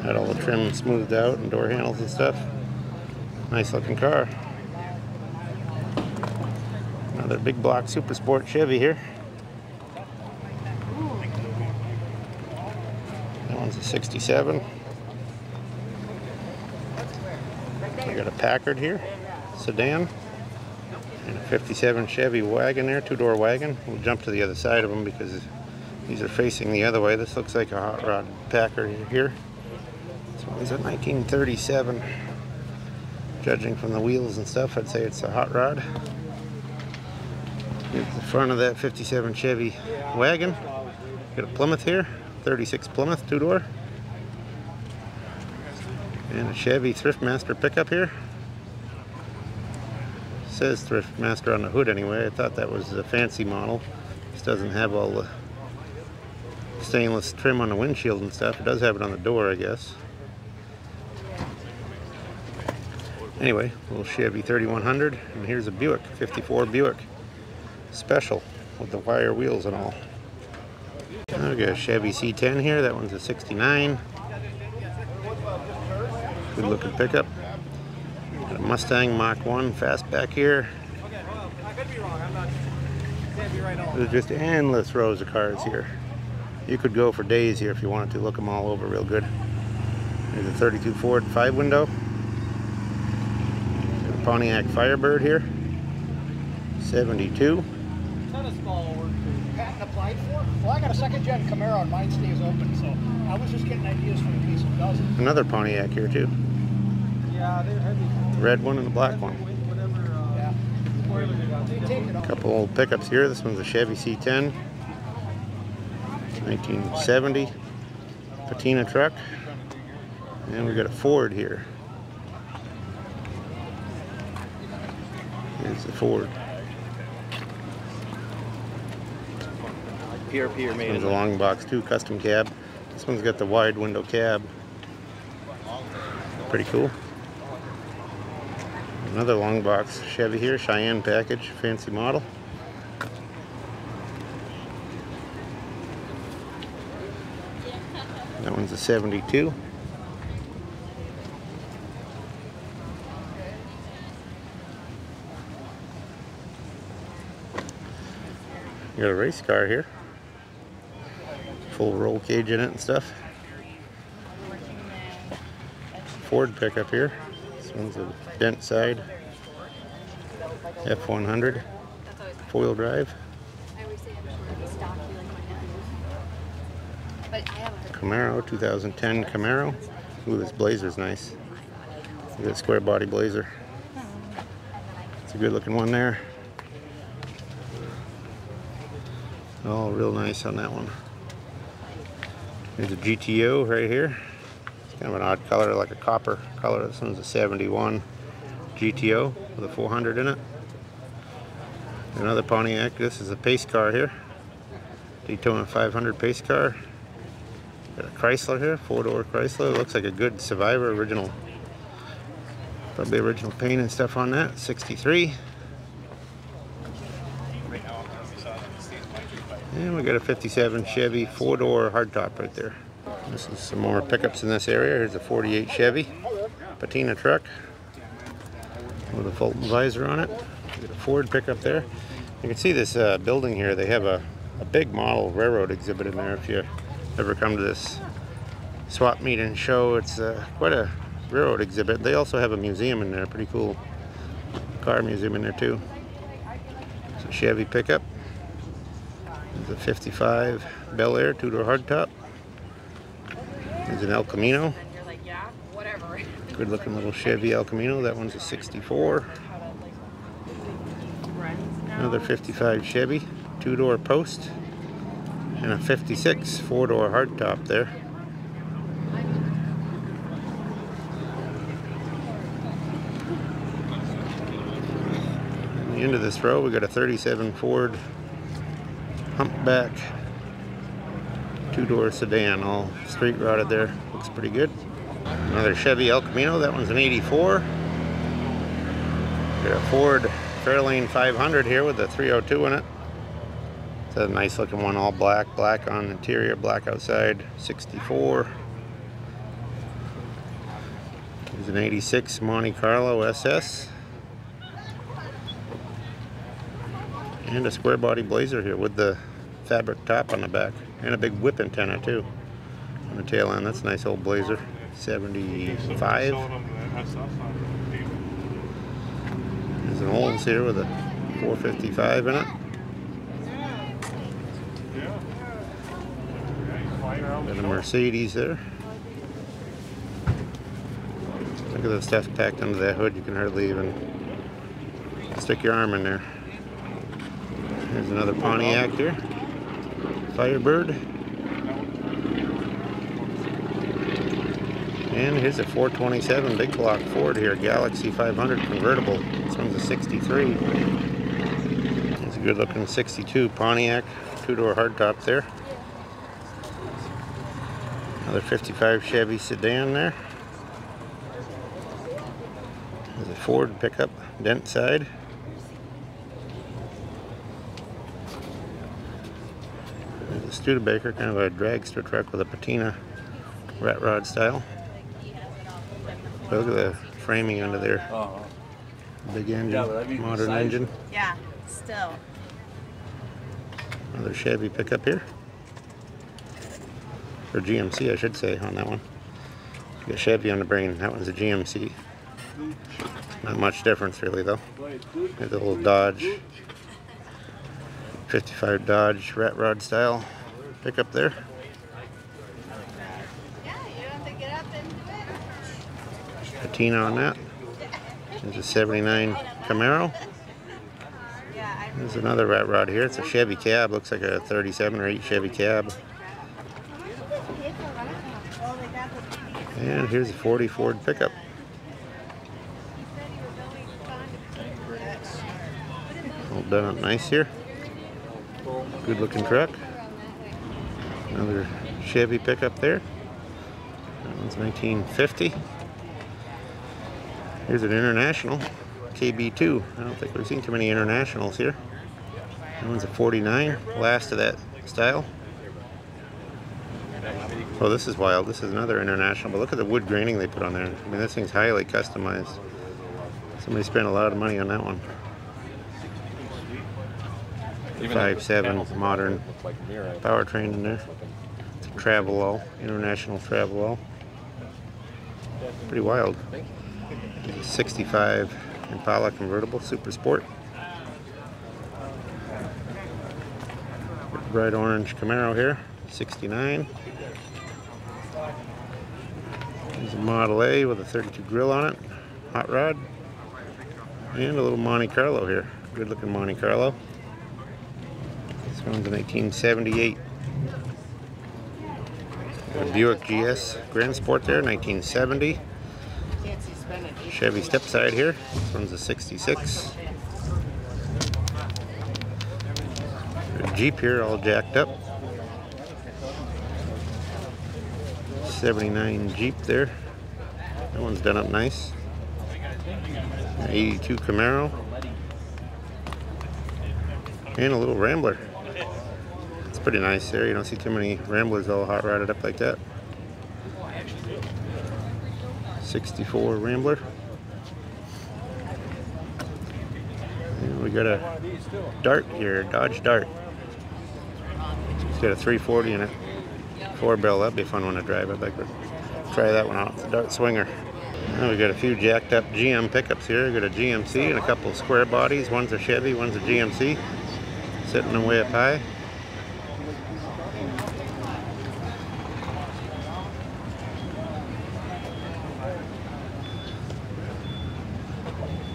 Had all the trim smoothed out and door handles and stuff. Nice looking car. Another big block Super Sport Chevy here. That one's a 67. We got a Packard here, sedan. And a 57 Chevy wagon there, two-door wagon. We'll jump to the other side of them because these are facing the other way. This looks like a hot rod Packard here. This one's a 1937. Judging from the wheels and stuff, I'd say it's a hot rod. Here's the front of that 57 Chevy wagon. Got a Plymouth here, 36 Plymouth, two-door. And a Chevy Thriftmaster pickup here. Says Thriftmaster on the hood anyway. I thought that was a fancy model. This doesn't have all the stainless trim on the windshield and stuff. It does have it on the door, I guess. Anyway, little Chevy 3100, and here's a Buick, 54 Buick Special with the wire wheels and all. I've got a Chevy C10 here. That one's a 69. Good looking pickup. Got a Mustang Mach 1 fastback here. There's just endless rows of cars here. You could go for days here if you wanted to. Look them all over real good. There's a 32 Ford 5-window. Got a Pontiac Firebird here. 72. Patent applied for? Well, I got a second-gen Camaro and mine stays open, so I was just getting ideas for the piece of dozen. Another Pontiac here too. Yeah, they're heavy. Red one and a black one. Yeah. A couple old pickups here. This one's a Chevy C10. 1970 patina truck. And we got a Ford here. Here's the Ford. PRP made This one's a long box too, custom cab. This one's got the wide window cab. Pretty cool. Another long box Chevy here, Cheyenne package, fancy model. That one's a 72. You got a race car here. Full roll cage in it and stuff. Ford pickup here. This one's a bent side. F100. Four-wheel drive. Camaro, 2010 Camaro. Ooh, this blazer's nice. Look at that square body blazer. It's a good looking one there. Oh, real nice on that one. There's a GTO right here. It's kind of an odd color, like a copper color. This one's a 71 GTO with a 400 in it. Another Pontiac. This is a pace car here. Daytona 500 pace car. Got a Chrysler here, four-door Chrysler. It looks like a good Survivor original Probably original paint and stuff on that. 63. And we got a 57 Chevy 4-door hardtop right there. This is some more pickups in this area. Here's a 48 Chevy patina truck with a Fulton visor on it. We got a Ford pickup there. You can see this building here. They have a big model railroad exhibit in there. If you ever come to this swap meet and show, it's quite a railroad exhibit. They also have a museum in there. Pretty cool car museum in there too. It's a Chevy pickup. There's a 55 Bel Air 2-door hardtop. There's an El Camino. Good looking little Chevy El Camino. That one's a 64. Another 55 Chevy 2-door post. And a 56 4-door hardtop there. At the end of this row we got a 37 Ford humpback 2-door sedan, all street rotted there. Looks pretty good. Another Chevy El Camino. That one's an 84. Got a Ford Fairlane 500 here with a 302 in it. It's a nice looking one, all black. Black on interior, black outside. 64. There's an 86 Monte Carlo SS. And a square body Blazer here with the fabric top on the back. And a big whip antenna too on the tail end. That's a nice old Blazer. 75. There's an Olds here with a 455 in it. Got a Mercedes there. Look at the stuff packed under that hood. You can hardly even stick your arm in there. Here's another Pontiac here. Firebird. And here's a 427 big block Ford here, Galaxy 500 convertible. This one's a 63. It's a good looking 62 Pontiac 2-door hardtop there. Another 55 Chevy sedan there. There's a Ford pickup, dent side. There's a Studebaker, kind of a dragster truck with a patina rat rod style. Look at the framing under there. Big engine, modern engine. Yeah, still. Another Chevy pickup here. Or GMC, I should say, on that one. You got Chevy on the brain. That one's a GMC. Not much difference, really, though. There's a little Dodge. 55 Dodge rat rod style pickup there. Patina on that. There's a 79 Camaro. There's another rat rod here. It's a Chevy cab. Looks like a 37 or 8 Chevy cab. And here's a 40 Ford pickup. All done up nice here. Good looking truck. Another Chevy pickup there. That one's 1950. Here's an International KB2. I don't think we've seen too many Internationals here. That one's a 49, last of that style. Oh, this is wild. This is another International, but look at the wood graining they put on there. I mean, this thing's highly customized. Somebody spent a lot of money on that one. 5.7 modern powertrain in there. It's a Travelall, International Travelall. Pretty wild. 65 Impala convertible, Super Sport. Bright orange Camaro here, 69. There's a Model A with a 32 grill on it, hot rod. And a little Monte Carlo here, good looking Monte Carlo. This one's a 1978. Got a Buick GS Grand Sport there, 1970. Chevy stepside here. This one's a 66. A Jeep here, all jacked up. 79 Jeep there. That one's done up nice. '82 Camaro. And a little Rambler. It's pretty nice there. You don't see too many Ramblers all hot rodded up like that. '64 Rambler. And we got a Dart here, Dodge Dart. It's got a 340 in it. 4-barrel, that'd be a fun one to drive. I'd like to try that one out. It's a Dart Swinger. Now we got a few jacked up GM pickups here. We got a GMC and a couple of square bodies. One's a Chevy, one's a GMC. Sitting way up high.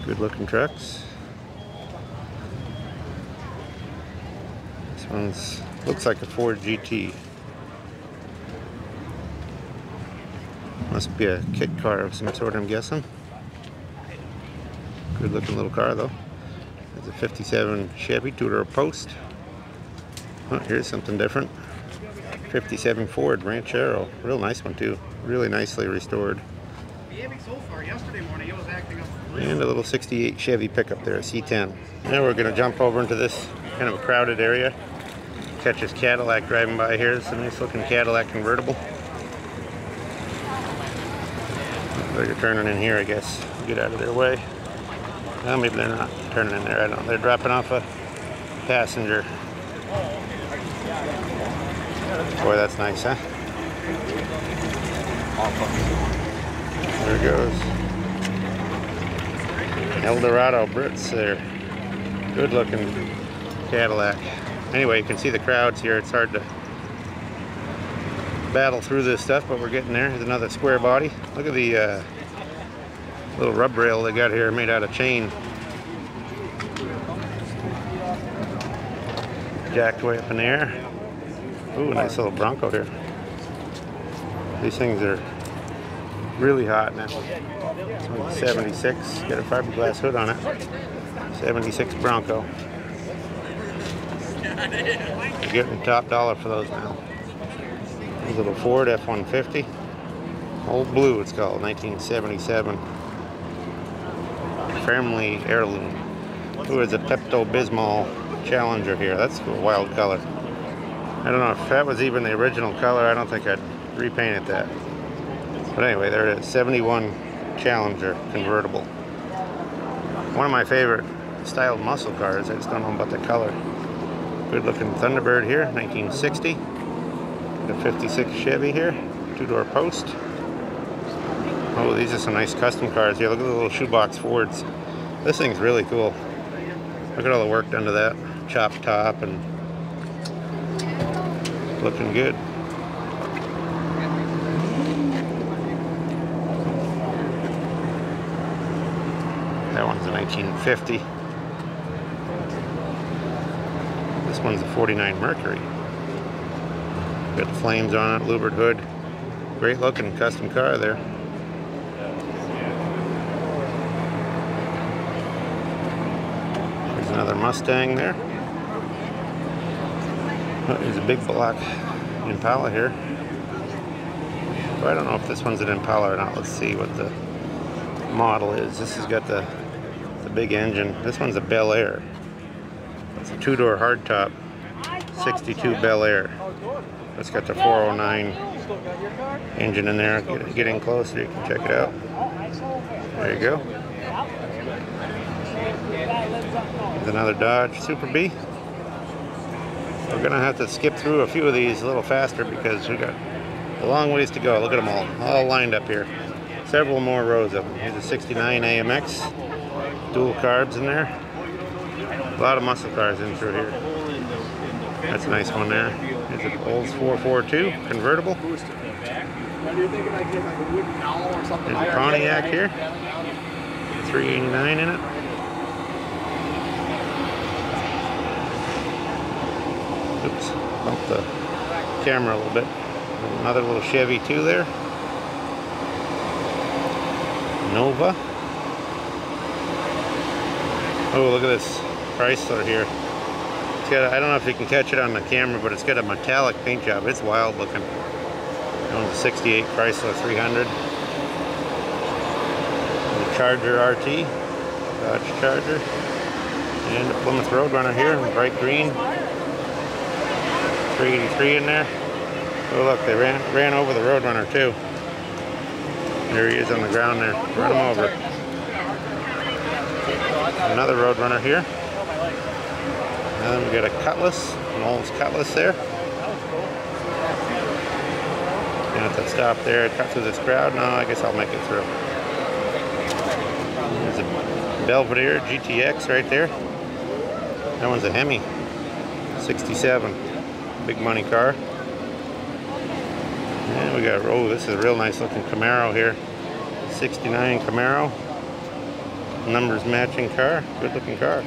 Good looking trucks. This one's looks like a Ford GT. Must be a kit car of some sort, I'm guessing. Good looking little car though. It's a 57 Chevy 2-door post. Oh, here's something different. 57 Ford Ranchero. Real nice one too. Really nicely restored. And a little 68 Chevy pickup there, a C10. Now we're going to jump over into this kind of a crowded area. Catch this Cadillac driving by here. It's a nice looking Cadillac convertible. They're turning in here, I guess. Get out of their way. Well, maybe they're not turning in there. I don't know. They're dropping off a passenger. Boy, that's nice, huh? There it goes. Eldorado Brits there. Good looking Cadillac. Anyway, you can see the crowds here. It's hard to battle through this stuff, but we're getting there. There's another square body. Look at the little rub rail they got here made out of chain. Jacked way up in the air. Ooh, nice little Bronco here. These things are really hot now. This one's 76. Got a fiberglass hood on it. 76 Bronco. You're getting top dollar for those now. There's a little Ford F-150. Old Blue it's called, 1977. Family heirloom. Ooh, there's a Pepto-Bismol Challenger here. That's a wild color. I don't know if that was even the original color. I don't think I'd repaint it that. But anyway, there it is. 71 Challenger convertible. One of my favorite styled muscle cars. I just don't know about the color. Good looking Thunderbird here, 1960. The 56 Chevy here, 2-door post. Oh, these are some nice custom cars here. Look at the little shoebox Fords. This thing's really cool. Look at all the work done to that. Chopped top and looking good. That one's a 1950. This one's a 49 Mercury. Got the flames on it, louvered hood. Great looking custom car there. There's another Mustang there. Oh, there's a big black Impala here. But I don't know if this one's an Impala or not. Let's see what the model is. This has got the big engine. This one's a Bel Air. It's a 2-door hardtop, 62 Bel Air. It's got the 409 engine in there. Get in closer, you can check it out. There you go. There's another Dodge Super B. We're gonna have to skip through a few of these a little faster because we got a long ways to go. Look at them all lined up here. Several more rows of them. Here's a 69 AMX, dual carbs in there. A lot of muscle cars in through here. That's a nice one there. Here's an Olds 442 convertible. There's a Pontiac here. 389 in it. Oops, bumped the camera a little bit. Another little Chevy too there. Nova. Oh, look at this Chrysler here. It's got, I don't know if you can catch it on the camera, but it's got a metallic paint job. It's wild looking. That one's a 68 Chrysler 300. The Charger RT, Dodge Charger, and a Plymouth Roadrunner here in bright green. 383 in there. Oh look, they ran over the Roadrunner too. There he is on the ground there. Run him over. Another Roadrunner here. And then we got a Cutlass, an old Cutlass there. And at the stop there, cut through this crowd. No, I guess I'll make it through. There's a Belvedere GTX right there. That one's a Hemi, 67, big money car. And we got, oh, this is a real nice looking Camaro here, 69 Camaro. Numbers matching car, good looking car.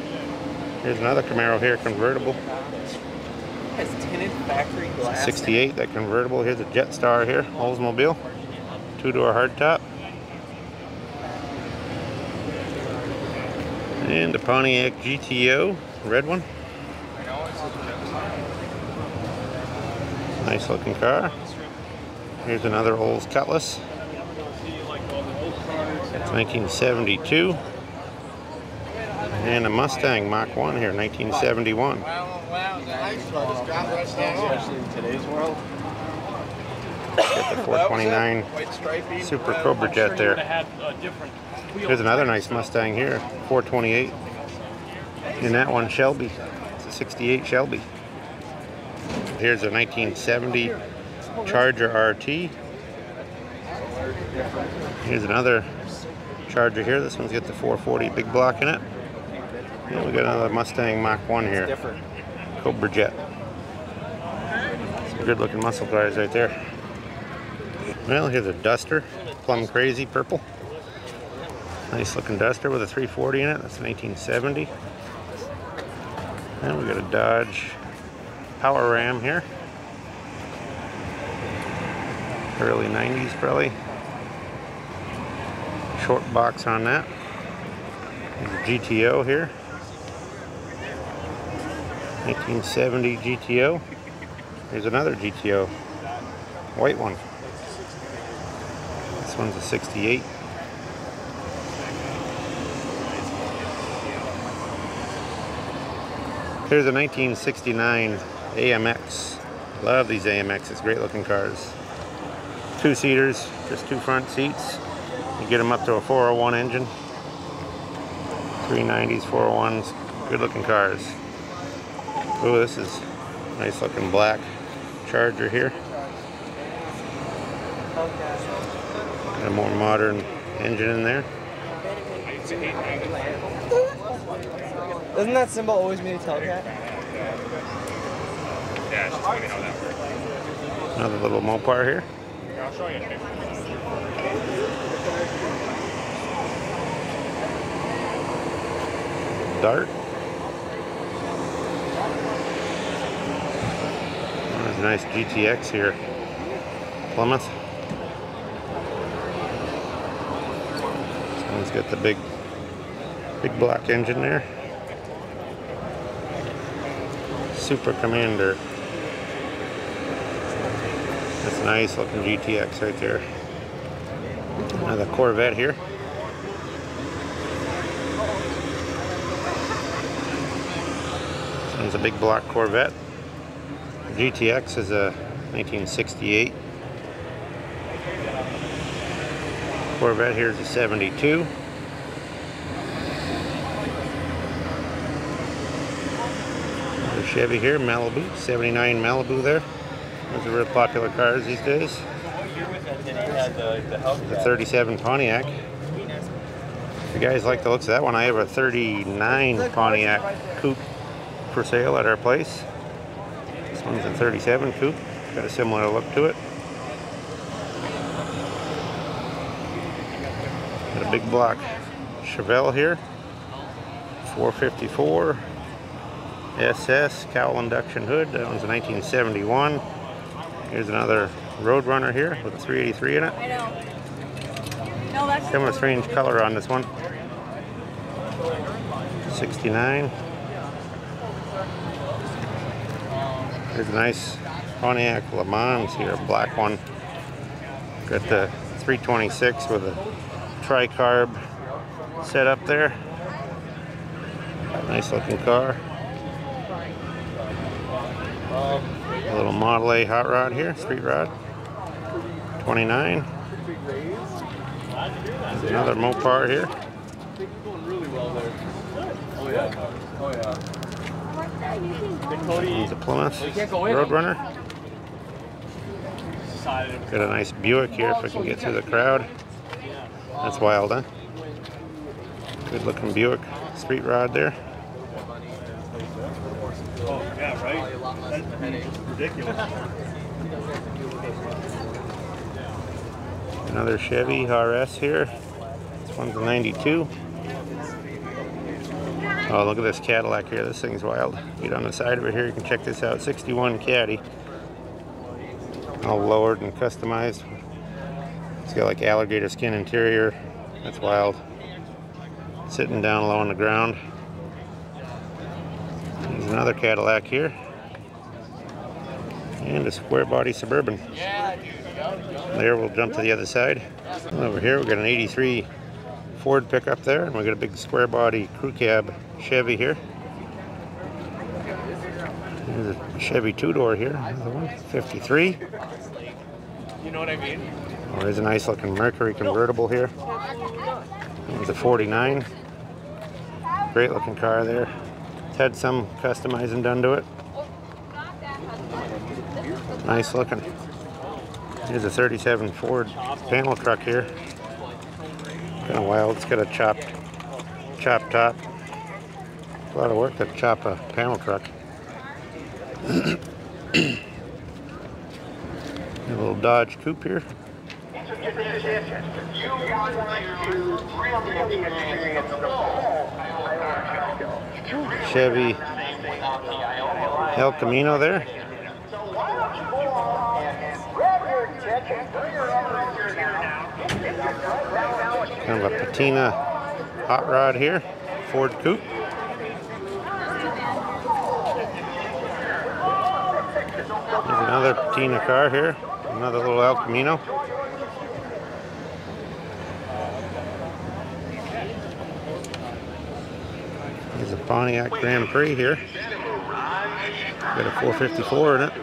Here's another Camaro here, convertible. Has tinted factory glass. 68, that convertible. Here's a Jetstar here, Oldsmobile, 2-door hardtop. And the Pontiac GTO, red one. Nice looking car. Here's another old Cutlass. It's 1972. And a Mustang Mach 1 here, 1971. Especially in today's world. Got the 429 Super Cobra Jet there. Here's another nice Mustang here, 428. And that one Shelby, it's a 68 Shelby. Here's a 1970 Charger RT. Here's another Charger here. This one's got the 440 big block in it. And we got another Mustang Mach 1 here, Cobra Jet. Some good looking muscle cars right there. Well, here's a Duster, Plum Crazy purple. Nice looking Duster with a 340 in it. That's 1970. And we got a Dodge Power Ram here. Early 90s probably. Short box on that. There's a GTO here. 1970 GTO. Here's another GTO. White one. This one's a 68. Here's a 1969 AMX. Love these AMXs, great looking cars. 2-seaters, just 2 front seats. You get them up to a 401 engine. 390s, 401s, good looking cars. Oh, this is nice looking black Charger here. Got a more modern engine in there. Doesn't that symbol always mean a Hellcat? Yeah, it's just funny how that works. Another little Mopar here. I'll show you. Dart. There's a nice GTX here. Plymouth. This one's got the big black engine there. Super Commander. That's a nice looking GTX right there. Another Corvette here. This one's a big block Corvette. The GTX is a 1968. Corvette here is a 72. Chevy here, Malibu, 79 Malibu there. Those are real popular cars these days. The 37 Pontiac. If you guys like the looks of that one, I have a 39 Pontiac Coupe for sale at our place. This one's a 37 Coupe, got a similar look to it. Got a big block Chevelle here, 454. SS, cowl induction hood, that one's a 1971. Here's another Roadrunner here with a 383 in it. I know. No, that's Kind of a strange color on this one. 69. Here's a nice Pontiac Le Mans here, a black one. Got the 326 with a tri-carb set up there. Nice looking car. A little Model A hot rod here, street rod. 29. There's another Mopar here. There's a Plymouth Roadrunner. Got a nice Buick here if I can get through the crowd. That's wild, huh? Good looking Buick street rod there. Oh, yeah, right? That's ridiculous. Another Chevy RS here. This one's a 92. Oh, look at this Cadillac here. This thing's wild. Get on the side of it here. You can check this out. 61 Caddy. All lowered and customized. It's got like alligator skin interior. That's wild. Sitting down low on the ground. There's another Cadillac here. And a square body Suburban. There, we'll jump to the other side. Over here we got an 83 Ford pickup there, and we got a big square body crew cab Chevy here. There's a Chevy two-door here, another one, 53. You know what I mean? Oh, there's a nice looking Mercury convertible here. There's a 49. Great looking car there. It's had some customizing done to it. Nice looking. Here's a 37 Ford panel truck here. Kind of wild. It's got a chopped top. A lot of work to chop a panel truck. A little Dodge Coupe here. Chevy El Camino there. Kind of a patina hot rod here, Ford Coupe. There's another patina car here, another little El Camino. There's a Pontiac Grand Prix here. Got a 454 in it.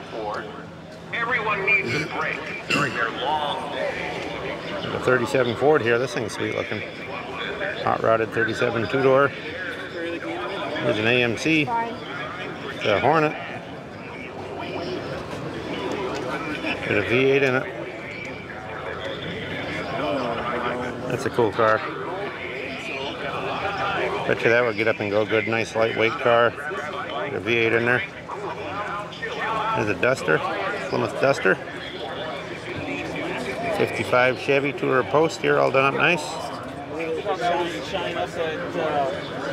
Everyone needs a break during their long day. Got a 37 Ford here. This thing's sweet looking. Hot rodded 37 two-door. There's an AMC. It's a Hornet. Got a V8 in it. That's a cool car. Bet you that would get up and go good. Nice lightweight car. Got a V8 in there. There's a Duster. Plymouth Duster. 55 Chevy Tourer Post here, all done up nice.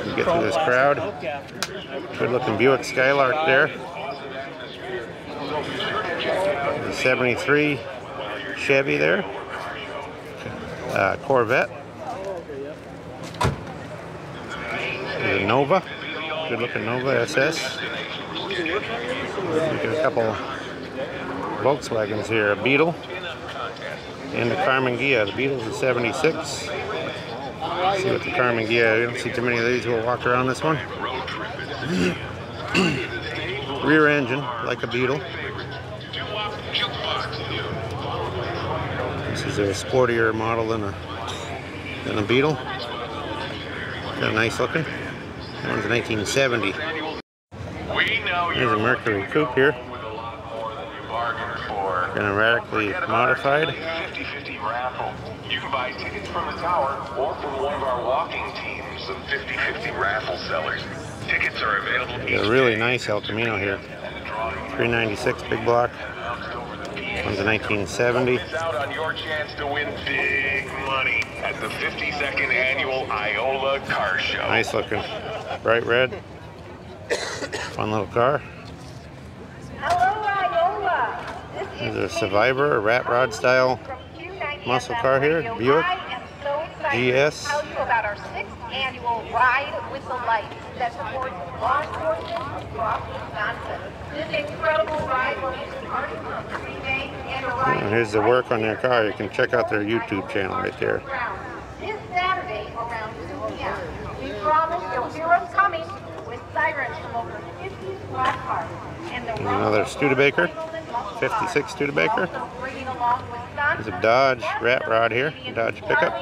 You get through this crowd. Good looking Buick Skylark there. There's a 73 Chevy there. Corvette. There's a Nova. Good looking Nova SS. We got a couple Volkswagens here. A Beetle. And the Carmen Ghia. The Beetle's a 76. See what the Carmen Ghia. You don't see too many of these. We'll walk around this one. Rear engine, like a Beetle. This is a sportier model than a Beetle. Kind of nice looking. That one's a 1970. There's a Mercury Coupe here. Kind of radically modified. 50/50 raffle. You can buy tickets from the tower or from one of our walking teams of 50/50 raffle sellers. Tickets are available. A really nice El Camino here. 396 big block. One's a 1970. Out on your chance to win big money at the 52nd annual Iola Car Show. Nice looking. Bright red. Fun little car. Hello, Iola. There's a Survivor, a rat rod style muscle car here. Buick GS. Tell you about our 6th annual Ride with the Light that supports law enforcement across Wisconsin. This incredible ride will use party from 3 days and a ride. And here's the work on their car. You can check out their YouTube channel right there. This Saturday around 2 p.m. Another Studebaker, 56 Studebaker. There's a Dodge rat rod here, Dodge pickup.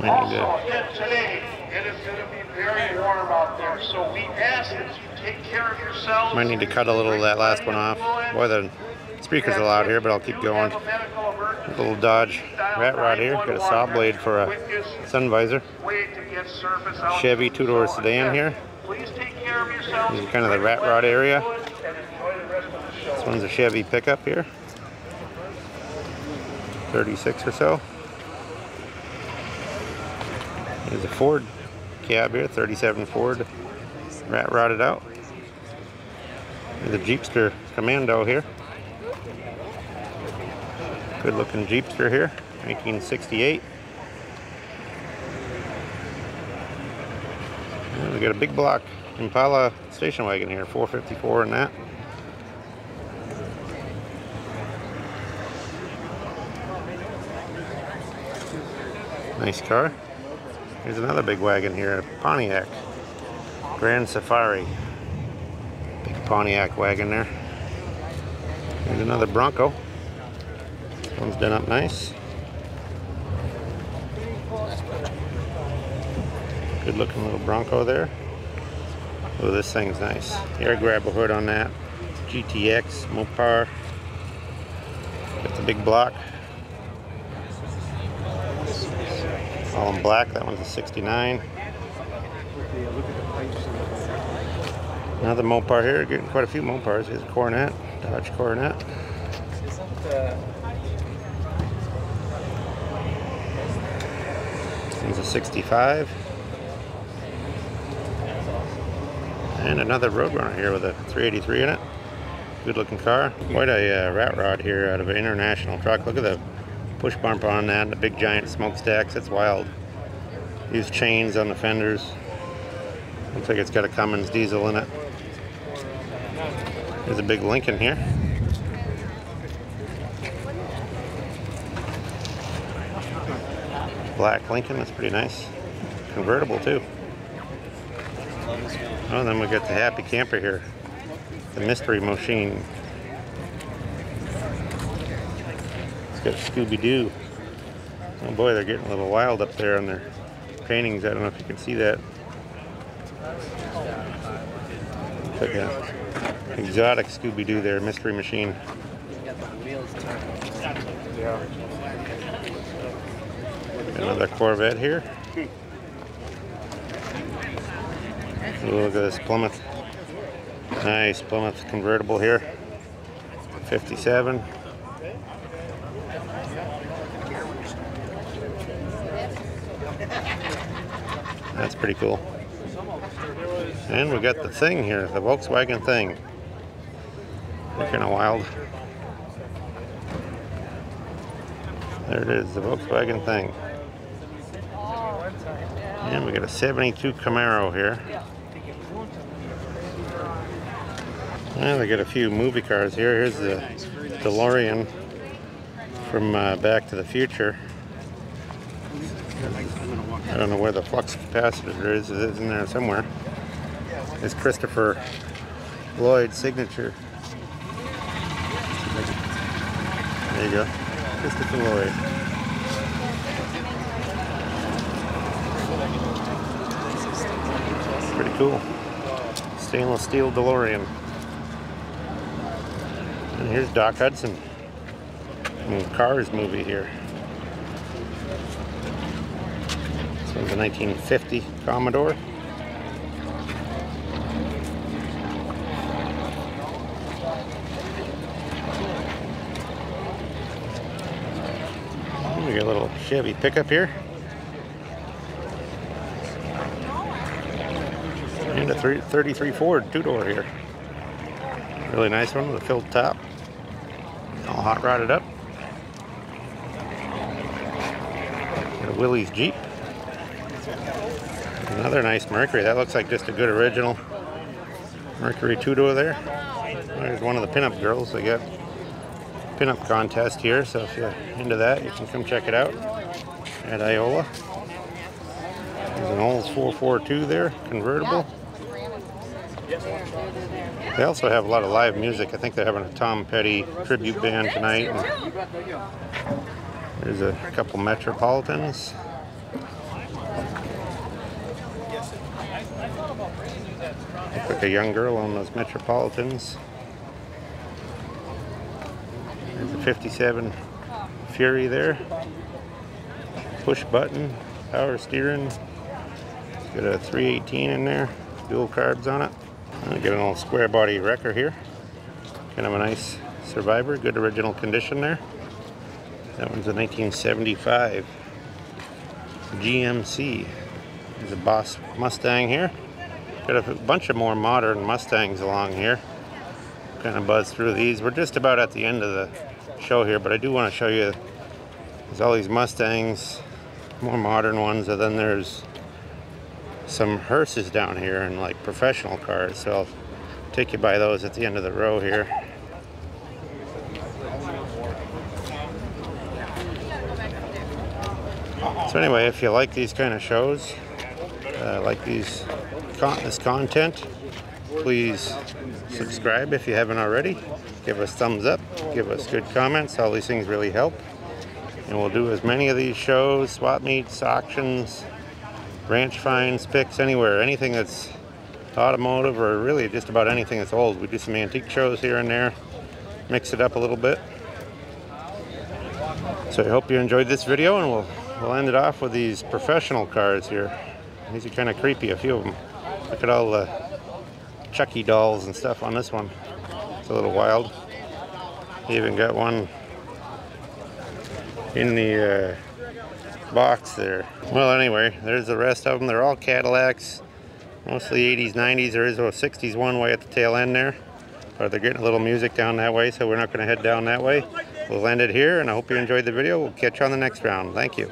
Also, today, it is going to be very warm out there, so we ask that you take care of yourselves. Might need to cut a little of that last one off. Boy, the speakers are loud here, but I'll keep going. A little Dodge rat rod here. Got a saw blade for a sun visor. Chevy two-door sedan here. This is kind of the rat rod area. This one's a Chevy pickup here. 36 or so. There's a Ford cab here, 37 Ford, rat rodded out. There's a Jeepster Commando here. Good looking Jeepster here, 1968. And we got a big block Impala station wagon here, 454 and that. Nice car. Here's another big wagon here, a Pontiac Grand Safari. Big Pontiac wagon there. Here's another Bronco. This one's done up nice. Good looking little Bronco there. Oh, this thing's nice. Air grabber hood on that. GTX, Mopar. Got the big block. All in black. That one's a 69. Another Mopar here. Getting quite a few Mopars. Here's a Coronet, Dodge Coronet. This one's a 65. And another Roadrunner here with a 383 in it. Good looking car. Quite a rat rod here out of an International truck. Look at the push bumper on that, and the big giant smokestacks. It's wild. These chains on the fenders. Looks like it's got a Cummins diesel in it. There's a big Lincoln here. Black Lincoln, that's pretty nice. Convertible too. Oh, then we got the Happy Camper here. The Mystery Machine. It's got Scooby-Doo. Oh boy, they're getting a little wild up there on their paintings. I don't know if you can see that. Looks like an exotic Scooby-Doo there, Mystery Machine. Another Corvette here. Ooh, look at this Plymouth. Nice Plymouth convertible here. 57. That's pretty cool. And we got the Thing here, the Volkswagen Thing. They're kind of wild. There it is, the Volkswagen Thing. And we got a 72 Camaro here. And they got a few movie cars here. Here's the DeLorean from Back to the Future. I don't know where the flux capacitor is. It's in there somewhere. It's Christopher Lloyd's signature. There you go. Christopher Lloyd. Pretty cool. Stainless steel DeLorean. And here's Doc Hudson. Cars movie here. This one's a 1950 Commodore. We got a little Chevy pickup here. And a 33 Ford two-door here. Really nice one with a filled top. All hot rodded up. Got a Willys Jeep. Another nice Mercury. That looks like just a good original Mercury two-door there. There's one of the pinup girls. They got pinup contest here, so if you're into that, you can come check it out at Iola. There's an Olds 442 there, convertible. They also have a lot of live music. I think they're having a Tom Petty tribute band tonight. And there's a couple Metropolitans. Looks like a young girl on those Metropolitans. There's a 57 Fury there. Push button, power steering. Got a 318 in there, dual carbs on it. Got an old square body wrecker here. Kind of a nice Survivor, good original condition there. That one's a 1975 GMC. There's a Boss Mustang here. Got a bunch of more modern Mustangs along here. Kind of buzz through these. We're just about at the end of the show here, but I do want to show you there's all these Mustangs, more modern ones, and then there's some hearses down here and like professional cars. So I'll take you by those at the end of the row here. So anyway, if you like these kind of shows, like this content, please subscribe if you haven't already. Give us thumbs up, give us good comments. All these things really help. And we'll do as many of these shows, swap meets, auctions, ranch finds, picks, anywhere, anything that's automotive or really just about anything that's old. We do some antique shows here and there, mix it up a little bit. So I hope you enjoyed this video, and we'll end it off with these professional cars here. These are kind of creepy, a few of them. Look at all the Chucky dolls and stuff on this one. It's a little wild. They even got one in the box there. Well, anyway, there's the rest of them. They're all Cadillacs, mostly 80s, 90s. There is a 60s one way at the tail end there, but they're getting a little music down that way, so we're not going to head down that way. We'll end it here, and I hope you enjoyed the video. We'll catch you on the next round. Thank you.